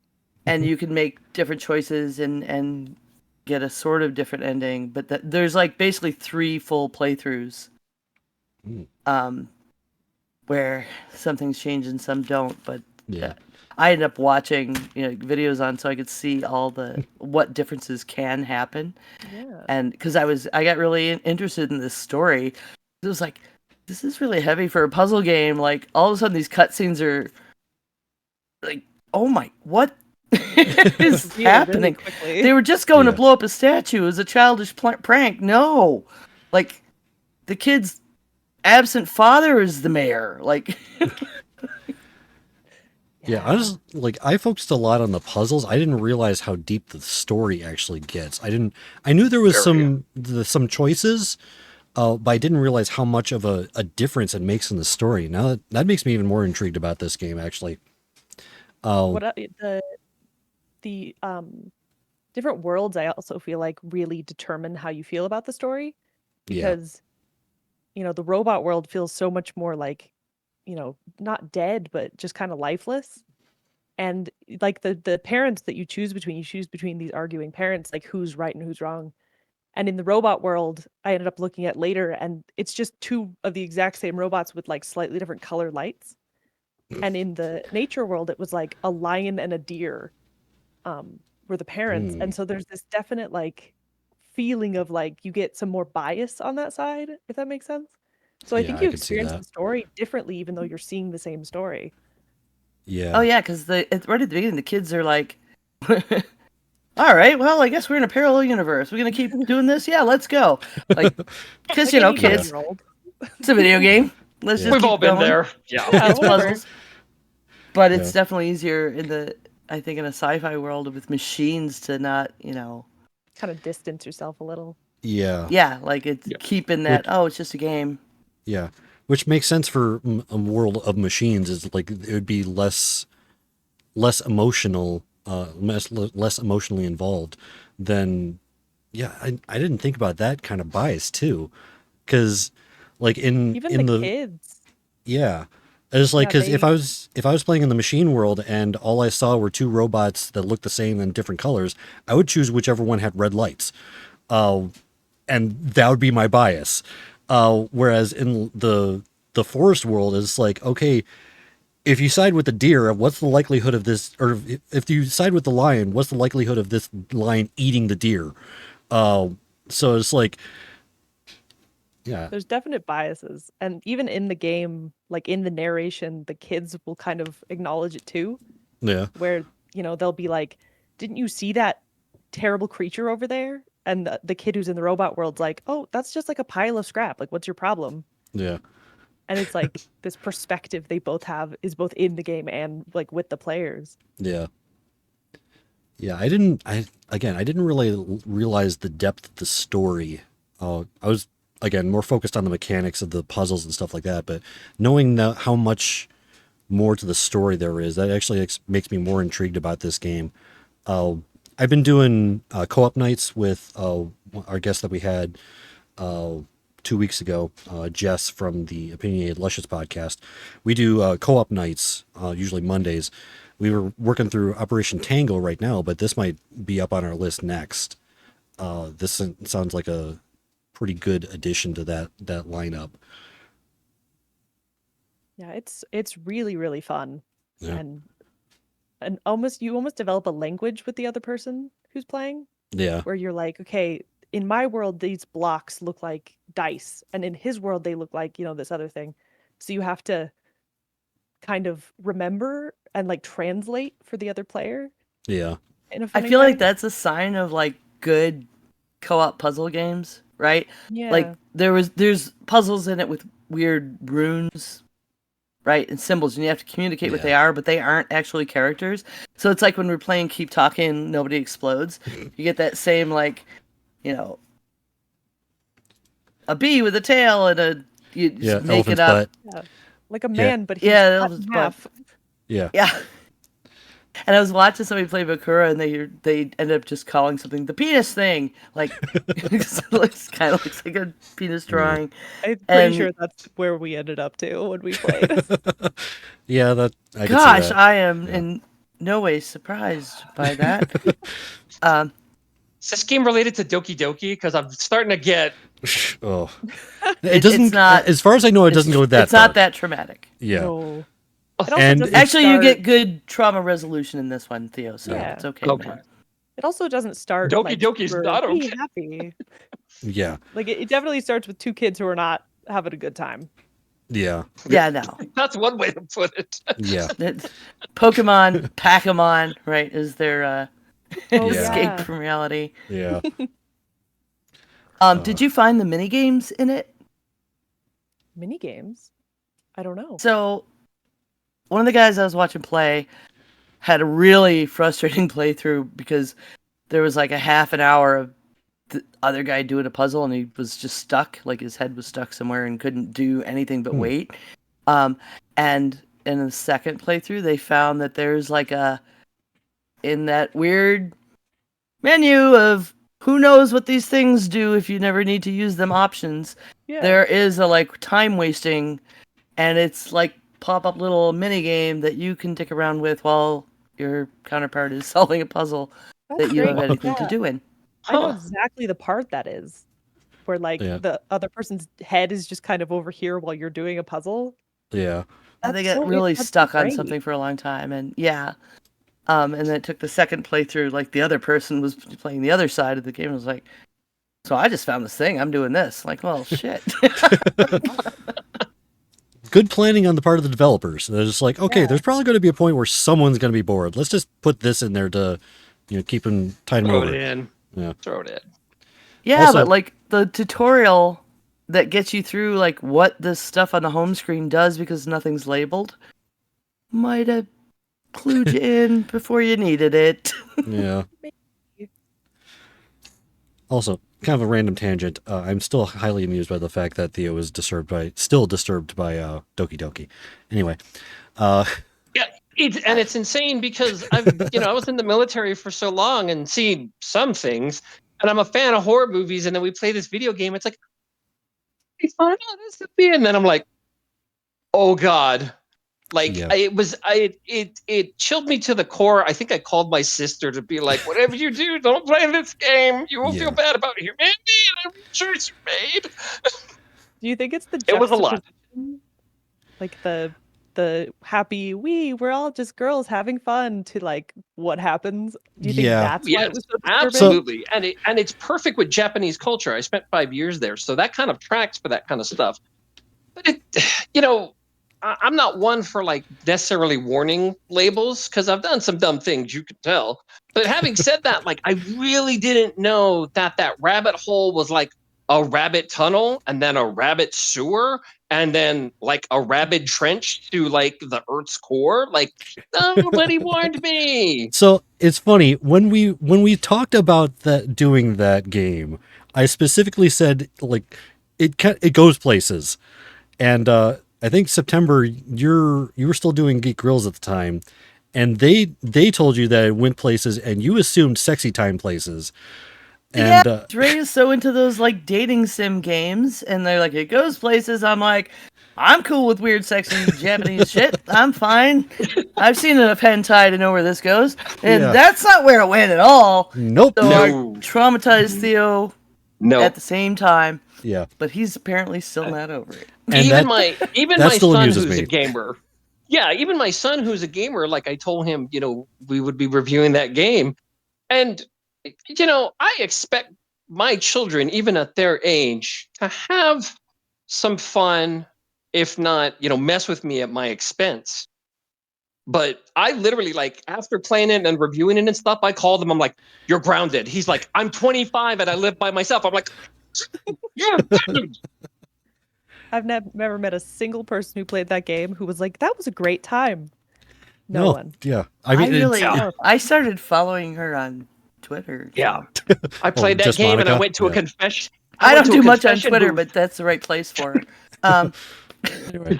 S1: And you can make different choices and get a sort of different ending. But there's like basically 3 full playthroughs. Where some things change and some don't, but
S2: Yeah.
S1: I ended up watching videos on so I could see all what differences can happen.
S4: Yeah.
S1: And because I got really interested in this story. It was like, this is really heavy for a puzzle game. Like all of a sudden these cutscenes are like, oh my, what is happening?
S4: Really
S1: They were just going to blow up a statue. It was a childish prank. No, like the kid's absent father is the mayor. Like,
S2: Yeah, I focused a lot on the puzzles. I didn't realize how deep the story actually gets. I knew there was some choices, but I didn't realize how much of a difference it makes in the story. Now that makes me even more intrigued about this game, actually.
S4: The different worlds, I also feel like really determine how you feel about the story, because the robot world feels so much more like, not dead, but just kind of lifeless. And like the parents that you choose between these arguing parents, like who's right and who's wrong. And in the robot world, I ended up looking at later, and it's just 2 of the exact same robots with like slightly different color lights. And in the nature world, it was like a lion and a deer were the parents. And so there's this definite like feeling of like you get some more bias on that side, if that makes sense. So I
S2: Yeah,
S4: think
S2: I
S4: you
S2: could see
S4: experience
S2: that.
S4: the story differently, even though you're seeing the same story.
S2: Yeah.
S1: Oh yeah, because right at the beginning, the kids are like, "All right, well, I guess we're in a parallel universe. We're gonna keep doing this. Yeah, let's go." Like, because
S4: Like any
S1: kids,
S4: 9-year-old.
S1: it's a video game. Let's
S2: Yeah.
S1: just
S3: We've all
S1: keep
S3: been
S1: going.
S3: there. Yeah.
S4: Yeah,
S1: It's
S4: whatever.
S1: puzzles, but
S2: Yeah.
S1: it's definitely easier I think, in a sci-fi world with machines to not,
S4: Kind of distance yourself a little.
S2: Yeah.
S1: yeah, like it's
S3: Yeah.
S1: keeping that. Oh, it's just a game.
S2: Yeah. Which makes sense for a world of machines. Is like it would be less emotional, less emotionally involved than. Yeah, I didn't think about that kind of bias too, because like
S4: Even
S2: in
S4: the
S2: the
S4: kids.
S2: yeah. It's like
S4: Yeah,
S2: because
S4: they
S2: if I was playing in the machine world and all I saw were two robots that looked the same in different colors, I would choose whichever one had red lights, and that would be my bias. Whereas in the forest world, it's like, okay, if you side with the deer, what's the likelihood of this? Or if you side with the lion, what's the likelihood of this lion eating the deer? So it's like, yeah,
S4: there's definite biases. And even in the game, like in the narration, the kids will kind of acknowledge it too,
S2: yeah,
S4: where, they'll be like, "Didn't you see that terrible creature over there?" And the kid who's in the robot world's like, "Oh, that's just like a pile of scrap. Like, what's your problem?"
S2: yeah,
S4: And it's like this perspective they both have is both in the game and like with the players.
S2: yeah. Yeah, I didn't really realize the depth of the story. I was again more focused on the mechanics of the puzzles and stuff like that, but knowing how much more to the story there is, that actually makes me more intrigued about this game. I've been doing co-op nights with our guest that we had 2 weeks ago, Jess from the Opinionated Luscious podcast. We do co-op nights, usually Mondays. We were working through Operation Tango right now, but this might be up on our list next. This sounds like a pretty good addition to that lineup.
S4: Yeah, it's really, really fun.
S2: Yeah.
S4: And you almost develop a language with the other person who's playing,
S2: Yeah.
S4: where you're like, okay, in my world these blocks look like dice, and in his world they look like, this other thing. So you have to kind of remember and like translate for the other player
S2: Yeah.
S4: in a
S1: I
S4: funny
S1: feel
S4: way.
S1: like that's a sign of like good co-op puzzle games, right?
S4: Yeah.
S1: Like there's puzzles in it with weird runes, right, and symbols, and you have to communicate what they are, but they aren't actually characters. So it's like when we're playing Keep Talking, Nobody Explodes. You get that same like, a bee with a tail and you just make it
S2: elephant's
S1: up.
S2: butt.
S4: Yeah. Like a man, but he's
S1: Yeah,
S4: cut
S1: elephant's
S4: in
S1: butt.
S4: half.
S2: Yeah.
S1: Yeah. And I was watching somebody play Bokura, and they ended up just calling something the penis thing. Like, it kind of looks like a penis drawing.
S4: I'm pretty
S1: And
S4: sure that's where we ended up too when we played.
S2: Yeah, that I could see
S1: gosh,
S2: that.
S1: I am
S2: Yeah.
S1: in no way surprised by that.
S3: Is this game related to Doki Doki? Because I'm starting to get.
S2: Oh, it doesn't.
S1: It's not.
S2: As far as I know, it doesn't go that
S1: It's
S2: far.
S1: not that traumatic.
S2: Yeah.
S4: No. It also
S2: And
S4: doesn't
S1: Actually, you
S4: start-
S1: get good trauma resolution in this one, Theo. So
S4: Yeah.
S1: it's okay.
S3: Okay.
S1: man.
S4: It also doesn't start
S3: Doki
S4: like
S3: Doki's
S4: super,
S3: not
S4: "Be
S3: okay."
S4: happy.
S2: Yeah.
S4: Like it definitely starts with two kids who are not having a good time.
S2: Yeah.
S1: Yeah, no.
S3: That's one way to put it.
S2: Yeah.
S1: Pokemon, Pac-A-Mon, right, is their
S4: Oh,
S1: escape
S4: yeah.
S1: from reality.
S2: Yeah.
S1: Did you find the mini games in it?
S4: Mini games? I don't know.
S1: So, one of the guys I was watching play had a really frustrating playthrough because there was like a half an hour of the other guy doing a puzzle and he was just stuck, like his head was stuck somewhere and couldn't do anything but wait. And in the second playthrough, they found that there's like in that weird menu of who knows what these things do if you never need to use them options,
S4: Yeah.
S1: there is a like time wasting, and it's like pop-up little mini game that you can dick around with while your counterpart is solving a puzzle
S4: That's
S1: that you
S4: great.
S1: have anything to
S4: Yeah.
S1: do in.
S4: I know exactly the part that is. Where like
S2: Yeah.
S4: the other person's head is just kind of over here while you're doing a puzzle.
S2: Yeah.
S1: And they
S4: That's
S1: get
S4: so-
S1: really
S4: that's
S1: stuck on
S4: great.
S1: something for a long time, and yeah. And then it took the second playthrough, like the other person was playing the other side of the game. I was like, So I just found this thing. I'm doing this. Like, well, shit.
S2: Good planning on the part of the developers. They're just like, okay,
S4: Yeah.
S2: there's probably going to be a point where someone's going to be bored. Let's just put this in there to, keep them, tide them
S3: Throw
S2: over.
S3: it in.
S2: Yeah.
S3: Throw it in.
S1: Yeah,
S2: Also-
S1: but like the tutorial that gets you through like what this stuff on the home screen does because nothing's labeled might have clued you in before you needed it.
S2: Yeah. Also, kind of a random tangent. I'm still highly amused by the fact that Theo is still disturbed by Doki Doki. Anyway,
S3: Yeah, it's insane because I was in the military for so long and seen some things, and I'm a fan of horror movies. And then we play this video game. It's like, it's fun. Oh, this is the and then I'm like, oh god, like
S2: Yeah.
S3: it chilled me to the core. I think I called my sister to be like, whatever you do, don't play this game. You will
S2: Yeah.
S3: feel bad about humanity and the choice you made.
S4: Do you think it's the
S3: It was a lot.
S4: juxtaposition? Like the happy we're all just girls having fun to like what happens? Do you think
S2: Yeah.
S4: that's why
S3: Yes,
S4: it was so disturbing?
S3: absolutely. And it's perfect with Japanese culture. I spent 5 years there, so that kind of tracks for that kind of stuff. But I'm not one for like necessarily warning labels because I've done some dumb things, you can tell. But having said that, like I really didn't know that rabbit hole was like a rabbit tunnel and then a rabbit sewer and then like a rabbit trench to like the Earth's core. Like nobody warned me.
S2: So it's funny when we talked about doing that game, I specifically said like it goes places, and I think September you were still doing Geek Grills at the time, and they told you that it went places, and you assumed sexy time places. And
S1: Yeah, Ray is so into those like dating sim games, and they're like, it goes places. I'm like, I'm cool with weird, sexy Japanese shit. I'm fine. I've seen enough hentai to know where this goes, and
S2: Yeah.
S1: that's not where it went at all.
S2: Nope.
S1: So
S3: No.
S1: I traumatized Theo
S3: No.
S1: at the same time,
S2: Yeah.
S1: but he's apparently still not over it.
S2: And
S3: even
S2: that
S3: my
S2: still
S3: son
S2: amuses
S3: who's
S2: me.
S3: a gamer. Yeah, even my son who's a gamer, like I told him, we would be reviewing that game. And I expect my children, even at their age, to have some fun, if not, mess with me at my expense. But I literally, like, after playing it and reviewing it and stuff, I called him. I'm like, you're grounded. He's like, I'm 25 and I live by myself. I'm like, you're grounded.
S4: I've never met a single person who played that game who was like, that was a great time. No one.
S2: Yeah. I mean,
S1: I started following her on Twitter.
S3: Yeah. I played that
S2: just
S3: game and I
S2: Monica?
S3: went to a
S2: Yeah.
S3: confession.
S1: I
S3: went
S1: don't
S3: to a
S1: do much on
S3: confession
S1: Twitter,
S3: booth.
S1: but that's the right place for it.
S2: Anyway.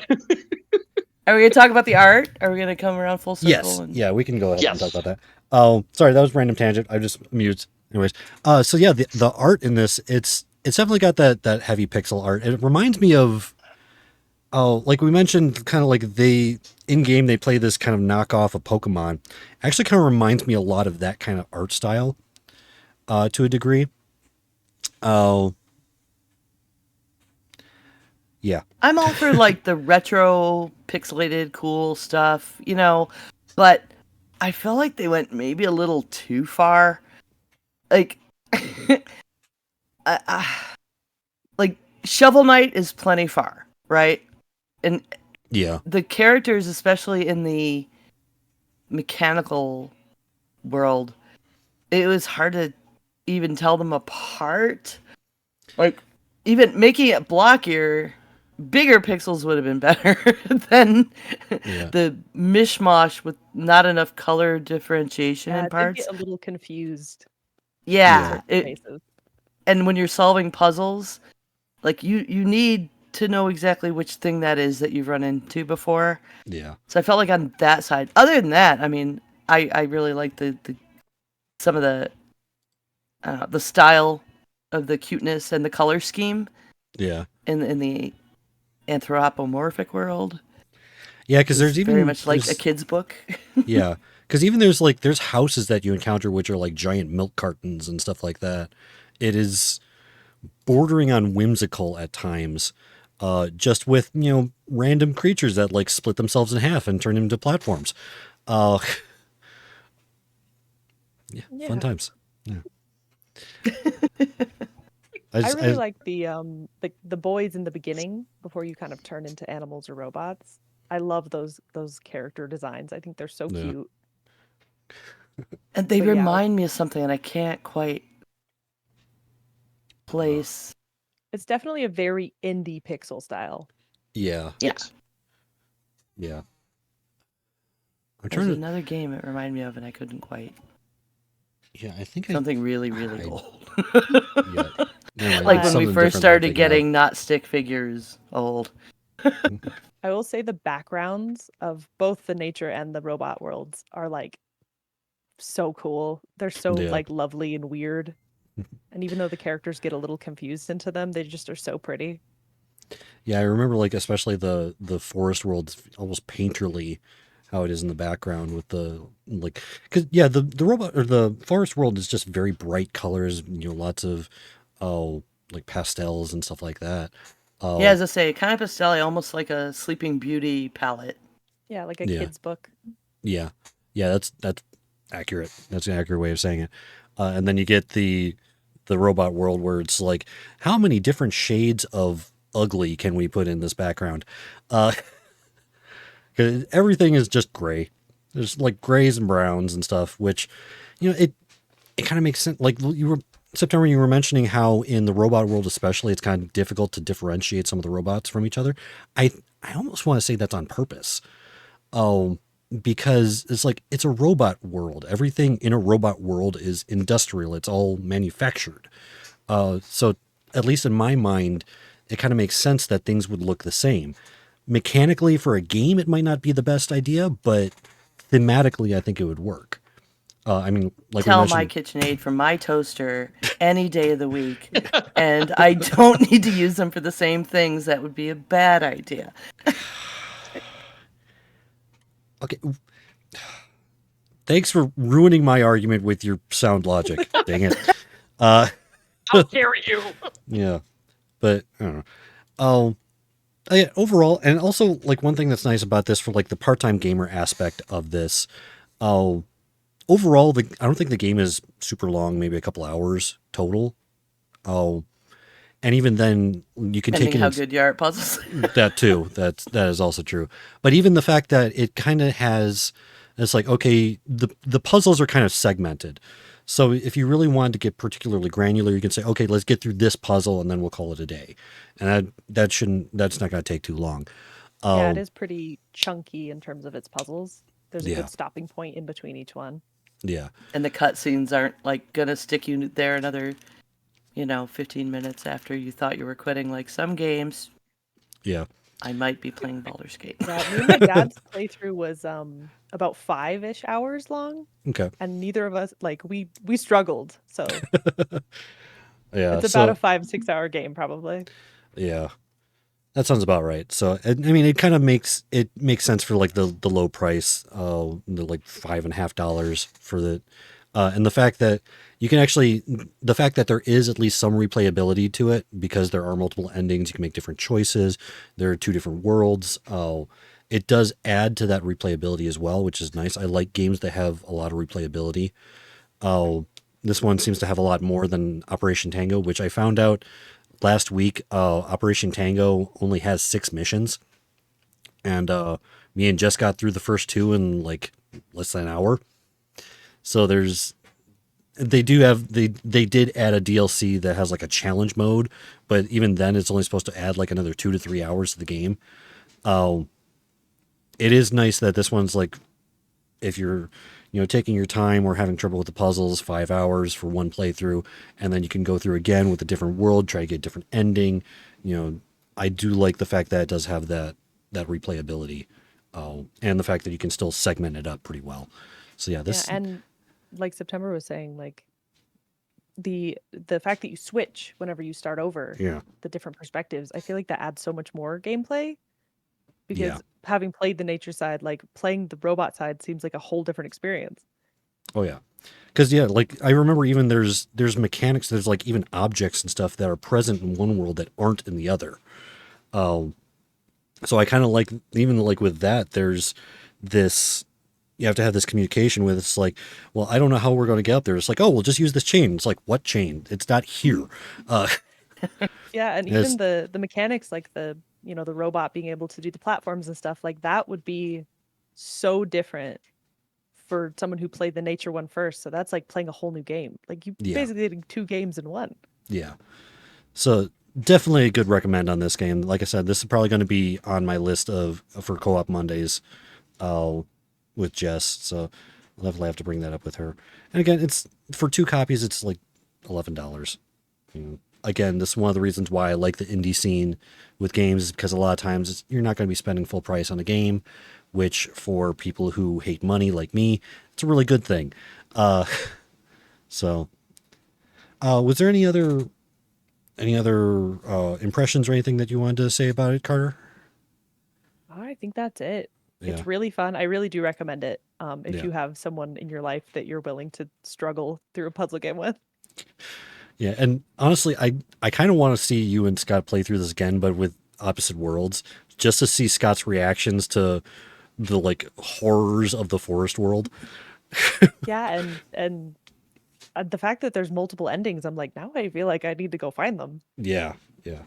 S1: Are we gonna talk about the art? Are we gonna come around full circle?
S2: Yes.
S1: And...
S2: Yeah, we can go ahead and
S3: Yes.
S2: talk about that. Oh, sorry, that was a random tangent. I just amused. Anyways, so yeah, the art in this, it's definitely got that heavy pixel art. It reminds me of, like we mentioned, kind of like in game they play this kind of knockoff of Pokemon. Actually, kind of reminds me a lot of that kind of art style, to a degree. Yeah.
S1: I'm all for like the retro pixelated cool stuff, but I feel like they went maybe a little too far. Like like Shovel Knight is plenty far, right? And
S2: Yeah.
S1: the characters, especially in the mechanical world, it was hard to even tell them apart. Like even making it blockier, bigger pixels would have been better than the mishmash with not enough color differentiation in
S4: I
S1: parts.
S4: get a little confused.
S1: Yeah,
S4: Faces.
S1: and when you're solving puzzles, like you need to know exactly which thing that is that you've run into before.
S2: Yeah.
S1: So I felt like on that side. Other than that, I mean, I really like the some of the style of the cuteness and the color scheme.
S2: Yeah.
S1: In the anthropomorphic world.
S2: Yeah, because there's even
S1: very much like a kid's book.
S2: Yeah, because even there's houses that you encounter which are like giant milk cartons and stuff like that. It is bordering on whimsical at times, just with random creatures that like split themselves in half and turn into platforms. Yeah, fun times. Yeah.
S4: I really like the boys in the beginning before you kind of turn into animals or robots. I love those character designs. I think they're so
S2: Yeah.
S4: cute.
S1: And they
S4: But yeah, like,
S1: remind me of something, and I can't quite place.
S4: it's definitely a very indie pixel style.
S2: Yeah.
S1: Yeah,
S3: Yes.
S2: Yeah. I'm
S1: there's
S2: trying to.
S1: another game it reminded me of, and I couldn't quite.
S2: Yeah, I think
S1: Something really, really
S2: I-
S1: old.
S2: Yeah. Never mind,
S1: Like
S2: it's
S1: when we
S2: something
S1: first
S2: different than I'm
S1: started
S2: thinking of.
S1: getting not stick figures old.
S4: I will say the backgrounds of both the nature and the robot worlds are like so cool. They're so
S2: Yeah.
S4: like lovely and weird. And even though the characters get a little confused into them, they just are so pretty.
S2: Yeah, I remember like especially the forest world, almost painterly, how it is in the background with the like, because yeah, the robot or the forest world is just very bright colors, lots of like pastels and stuff like that.
S1: Yeah, as I say, kind of pastel, almost like a Sleeping Beauty palette.
S4: Yeah, like a
S2: Yeah.
S4: kid's book.
S2: Yeah, yeah, that's accurate. That's an accurate way of saying it. And then you get the robot world where it's like, how many different shades of ugly can we put in this background? 'Cause everything is just gray. There's like grays and browns and stuff, which, it kind of makes sense. Like September, you were mentioning how in the robot world, especially, it's kind of difficult to differentiate some of the robots from each other. I almost want to say that's on purpose. Because it's like, it's a robot world. Everything in a robot world is industrial. It's all manufactured. So at least in my mind, it kind of makes sense that things would look the same. Mechanically, for a game, it might not be the best idea, but thematically, I think it would work. I mean, like we
S1: Tell my
S2: mentioned,
S1: KitchenAid from my toaster any day of the week, and I don't need to use them for the same things. That would be a bad idea.
S2: okay, thanks for ruining my argument with your sound logic. Dang it.
S3: How dare you?
S2: Yeah, but I don't know. Yeah, overall, and also like one thing that's nice about this for like the part-time gamer aspect of this, overall, I don't think the game is super long, maybe a couple hours total. And even then, you can take
S1: Depending
S2: it
S1: how
S2: in
S1: good you are at puzzles.
S2: that too. That is also true. But even the fact that it kind of has, it's like, okay, the puzzles are kind of segmented. So if you really wanted to get particularly granular, you can say, okay, let's get through this puzzle and then we'll call it a day. And that's not going to take too long.
S4: Yeah, it is pretty chunky in terms of its puzzles. There's a
S2: Yeah.
S4: good stopping point in between each one.
S2: Yeah.
S1: And the cutscenes aren't like gonna stick you there another, 15 minutes after you thought you were quitting. Like some games,
S2: Yeah.
S1: I might be playing Baldur's Gate.
S4: Yeah, me and my dad's playthrough was about 5-ish hours long,
S2: Okay.
S4: and neither of us like we struggled. So
S2: Yeah.
S4: it's about a 5-6 hour game probably.
S2: Yeah. That sounds about right. So, I mean, it kind of makes sense for like the low price, the like $5.50 for the, and the fact that you can actually, the fact that there is at least some replayability to it because there are multiple endings, you can make different choices. There are 2 different worlds. It does add to that replayability as well, which is nice. I like games that have a lot of replayability. This one seems to have a lot more than Operation Tango, which I found out last week. Operation Tango only has 6 missions, and me and Jess got through the first 2 in like less than an hour. So they did add a DLC that has like a challenge mode, but even then it's only supposed to add like another 2 to 3 hours to the game. It is nice that this one's like, if you're taking your time or having trouble with the puzzles, 5 hours for one playthrough, and then you can go through again with a different world, try to get a different ending. I do like the fact that it does have that replayability, and the fact that you can still segment it up pretty well. So yeah, this
S4: And like September was saying, like the fact that you switch whenever you start over,
S2: yeah
S4: the different perspectives, I feel like that adds so much more gameplay because
S2: Yeah.
S4: having played the nature side, like playing the robot side seems like a whole different experience.
S2: Oh yeah, because yeah, like I remember even there's mechanics, there's like even objects and stuff that are present in one world that aren't in the other. So I kind of like, even like with that, there's this, you have to have this communication with, it's like, well, I don't know how we're going to get up there. It's like, oh, we'll just use this chain. It's like, what chain? It's not here.
S4: Yeah, and
S2: Yes.
S4: even the mechanics, like the the robot being able to do the platforms and stuff, like that would be so different for someone who played the nature one first. So that's like playing a whole new game. Like you
S2: Yeah.
S4: basically getting two games in one.
S2: Yeah. So definitely a good recommend on this game. Like I said, this is probably going to be on my list of for co-op Mondays with Jess. So I'll definitely have to bring that up with her. And again, it's for 2 copies, it's like $11. Again, this is one of the reasons why I like the indie scene with games, is because a lot of times you're not going to be spending full price on a game, which for people who hate money like me, it's a really good thing. So, was there any other impressions or anything that you wanted to say about it, Carter?
S4: I think that's it.
S2: Yeah.
S4: It's really fun. I really do recommend it. If
S2: Yeah.
S4: you have someone in your life that you're willing to struggle through a puzzle game with.
S2: Yeah, and honestly, I kind of want to see you and Scott play through this again, but with opposite worlds, just to see Scott's reactions to the like horrors of the forest world.
S4: Yeah, and the fact that there's multiple endings, I'm like, now I feel like I need to go find them.
S2: Yeah, yeah,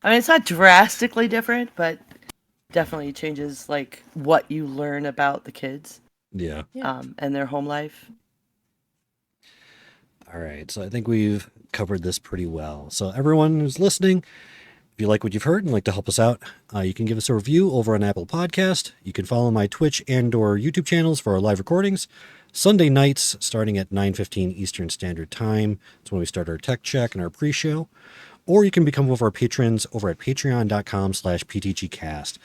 S1: I mean, it's not drastically different, but definitely changes like what you learn about the kids,
S2: yeah.
S1: and their home life.
S2: All right, so I think we've covered this pretty well. So everyone who's listening, if you like what you've heard and like to help us out, you can give us a review over on Apple Podcast. You can follow my Twitch and/or YouTube channels for our live recordings. Sunday nights, starting at 9:15 Eastern Standard Time. That's when we start our tech check and our pre-show. Or you can become one of our patrons over at patreon.com/ptgcast.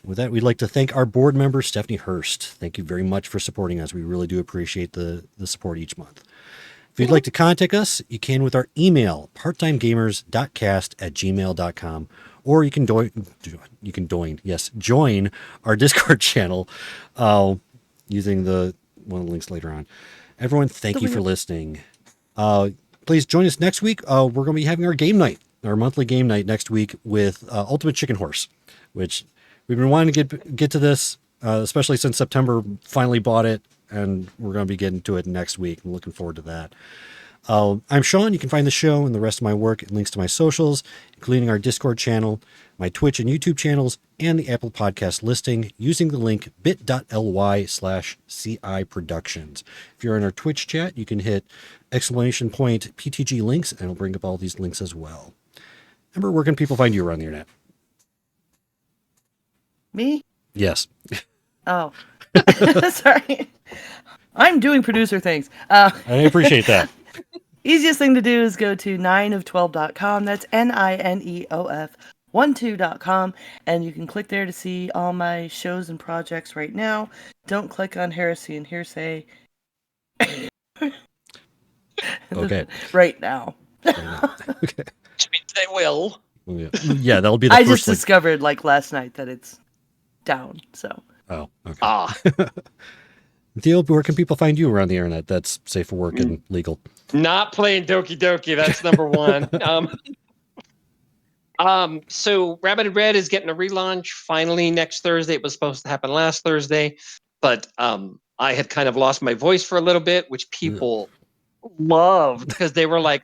S2: With that, we'd like to thank our board member, Stephanie Hurst. Thank you very much for supporting us. We really do appreciate the support each month. If you'd like to contact us, you can with our email, parttimegamers.cast@gmail.com, or you can join our Discord channel using one of the links later on. Everyone, thank you for listening. Please join us next week. We're going to be having our game night, our monthly game night next week with Ultimate Chicken Horse, which we've been wanting to get to this, especially since September finally bought it, and we're going to be getting to it next week. I'm looking forward to that. I'm Sean. You can find the show and the rest of my work and links to my socials, including our Discord channel, my Twitch and YouTube channels, and the Apple Podcast listing using the link bit.ly/CI Productions. If you're in our Twitch chat, you can hit !PTG links, and it'll bring up all these links as well. Amber, where can people find you around the internet?
S1: Me?
S2: Yes.
S1: Oh, sorry. I'm doing producer things.
S2: I appreciate that.
S1: Easiest thing to do is go to 9of12.com. That's NINEOF12.com. And you can click there to see all my shows and projects right now. Don't click on Heresy and Hearsay.
S2: Okay.
S1: Right now.
S2: Okay.
S3: Which means they will.
S2: Yeah, that'll be the
S1: I
S2: first
S1: just
S2: link.
S1: discovered like last night that it's down. So.
S2: Oh, okay.
S3: Ah,
S2: Theo, where can people find you around the internet that's safe for work and legal?
S3: not playing Doki Doki. That's number one. So Rabbit and Red is getting a relaunch finally next Thursday. It was supposed to happen last Thursday, but I had kind of lost my voice for a little bit, which people loved because they were like,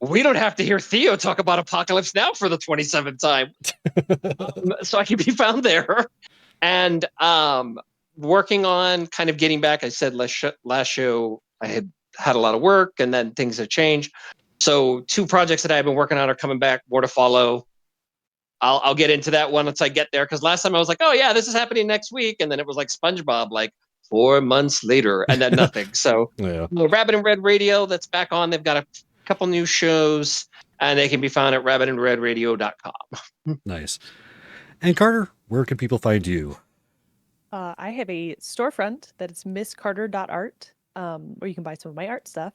S3: we don't have to hear Theo talk about Apocalypse Now for the 27th time. So I can be found there. And working on kind of getting back. I said last show I had a lot of work, and then things have changed. So 2 projects that I've been working on are coming back, more to follow. I'll get into that one once I get there, because last time I was like, oh yeah, this is happening next week, and then it was like SpongeBob, like 4 months later, and then nothing. So
S2: Yeah.
S3: Rabbit and Red Radio, that's back on. They've got a couple new shows, and they can be found at rabbitandredradio.com.
S2: Nice. And Carter, where can people find you?
S4: I have a storefront that is misscarter.art, where you can buy some of my art stuff.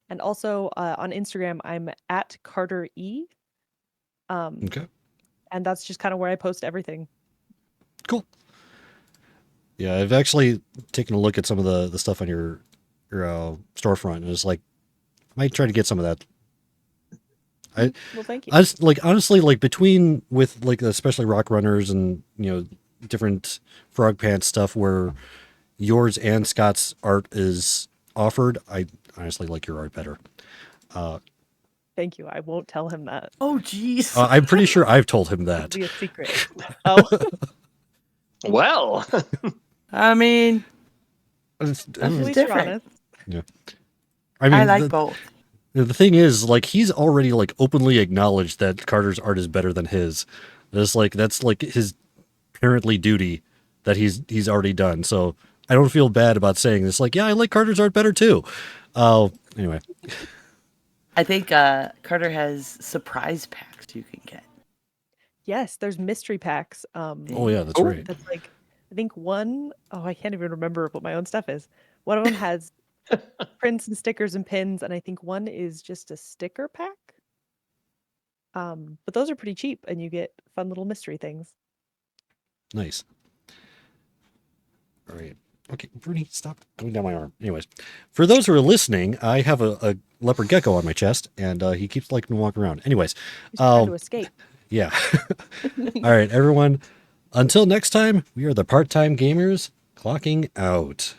S4: And also on Instagram, I'm at Carter E.
S2: Okay.
S4: And that's just kind of where I post everything.
S2: Cool. Yeah, I've actually taken a look at some of the stuff on your storefront, and it's like, I might try to get some of that.
S4: Well, thank you.
S2: I just, like, honestly, like, between with like especially Rock Runners and different Frog Pants stuff where yours and Scott's art is offered, I honestly like your art better.
S4: Thank you. I won't tell him that.
S1: Oh, jeez.
S2: I'm pretty sure I've told him
S4: It'll
S2: that.
S4: be a secret. Oh,
S3: Well,
S1: I mean,
S2: It's-
S4: at
S1: It's
S4: least you're
S1: different.
S4: honest.
S2: I
S1: I
S2: mean,
S1: like both.
S2: the thing is, like, he's already like openly acknowledged that Carter's art is better than his. That's like his parently duty that he's already done. So I don't feel bad about saying this. Like, yeah, I like Carter's art better too. Anyway,
S1: I think Carter has surprise packs you can get.
S4: Yes, there's mystery packs.
S2: oh yeah, that's
S3: Oh.
S2: right.
S4: That's like, I think one, oh, I can't even remember what my own stuff is. One of them has prints and stickers and pins, and I think one is just a sticker pack. But those are pretty cheap, and you get fun little mystery things.
S2: Nice. All right. Okay, Bruni, stop going down my arm. Anyways, for those who are listening, I have a leopard gecko on my chest, and he keeps liking to walk around. Anyways,
S4: He's trying to escape.
S2: yeah. All right, everyone. Until next time, we are the part-time gamers clocking out.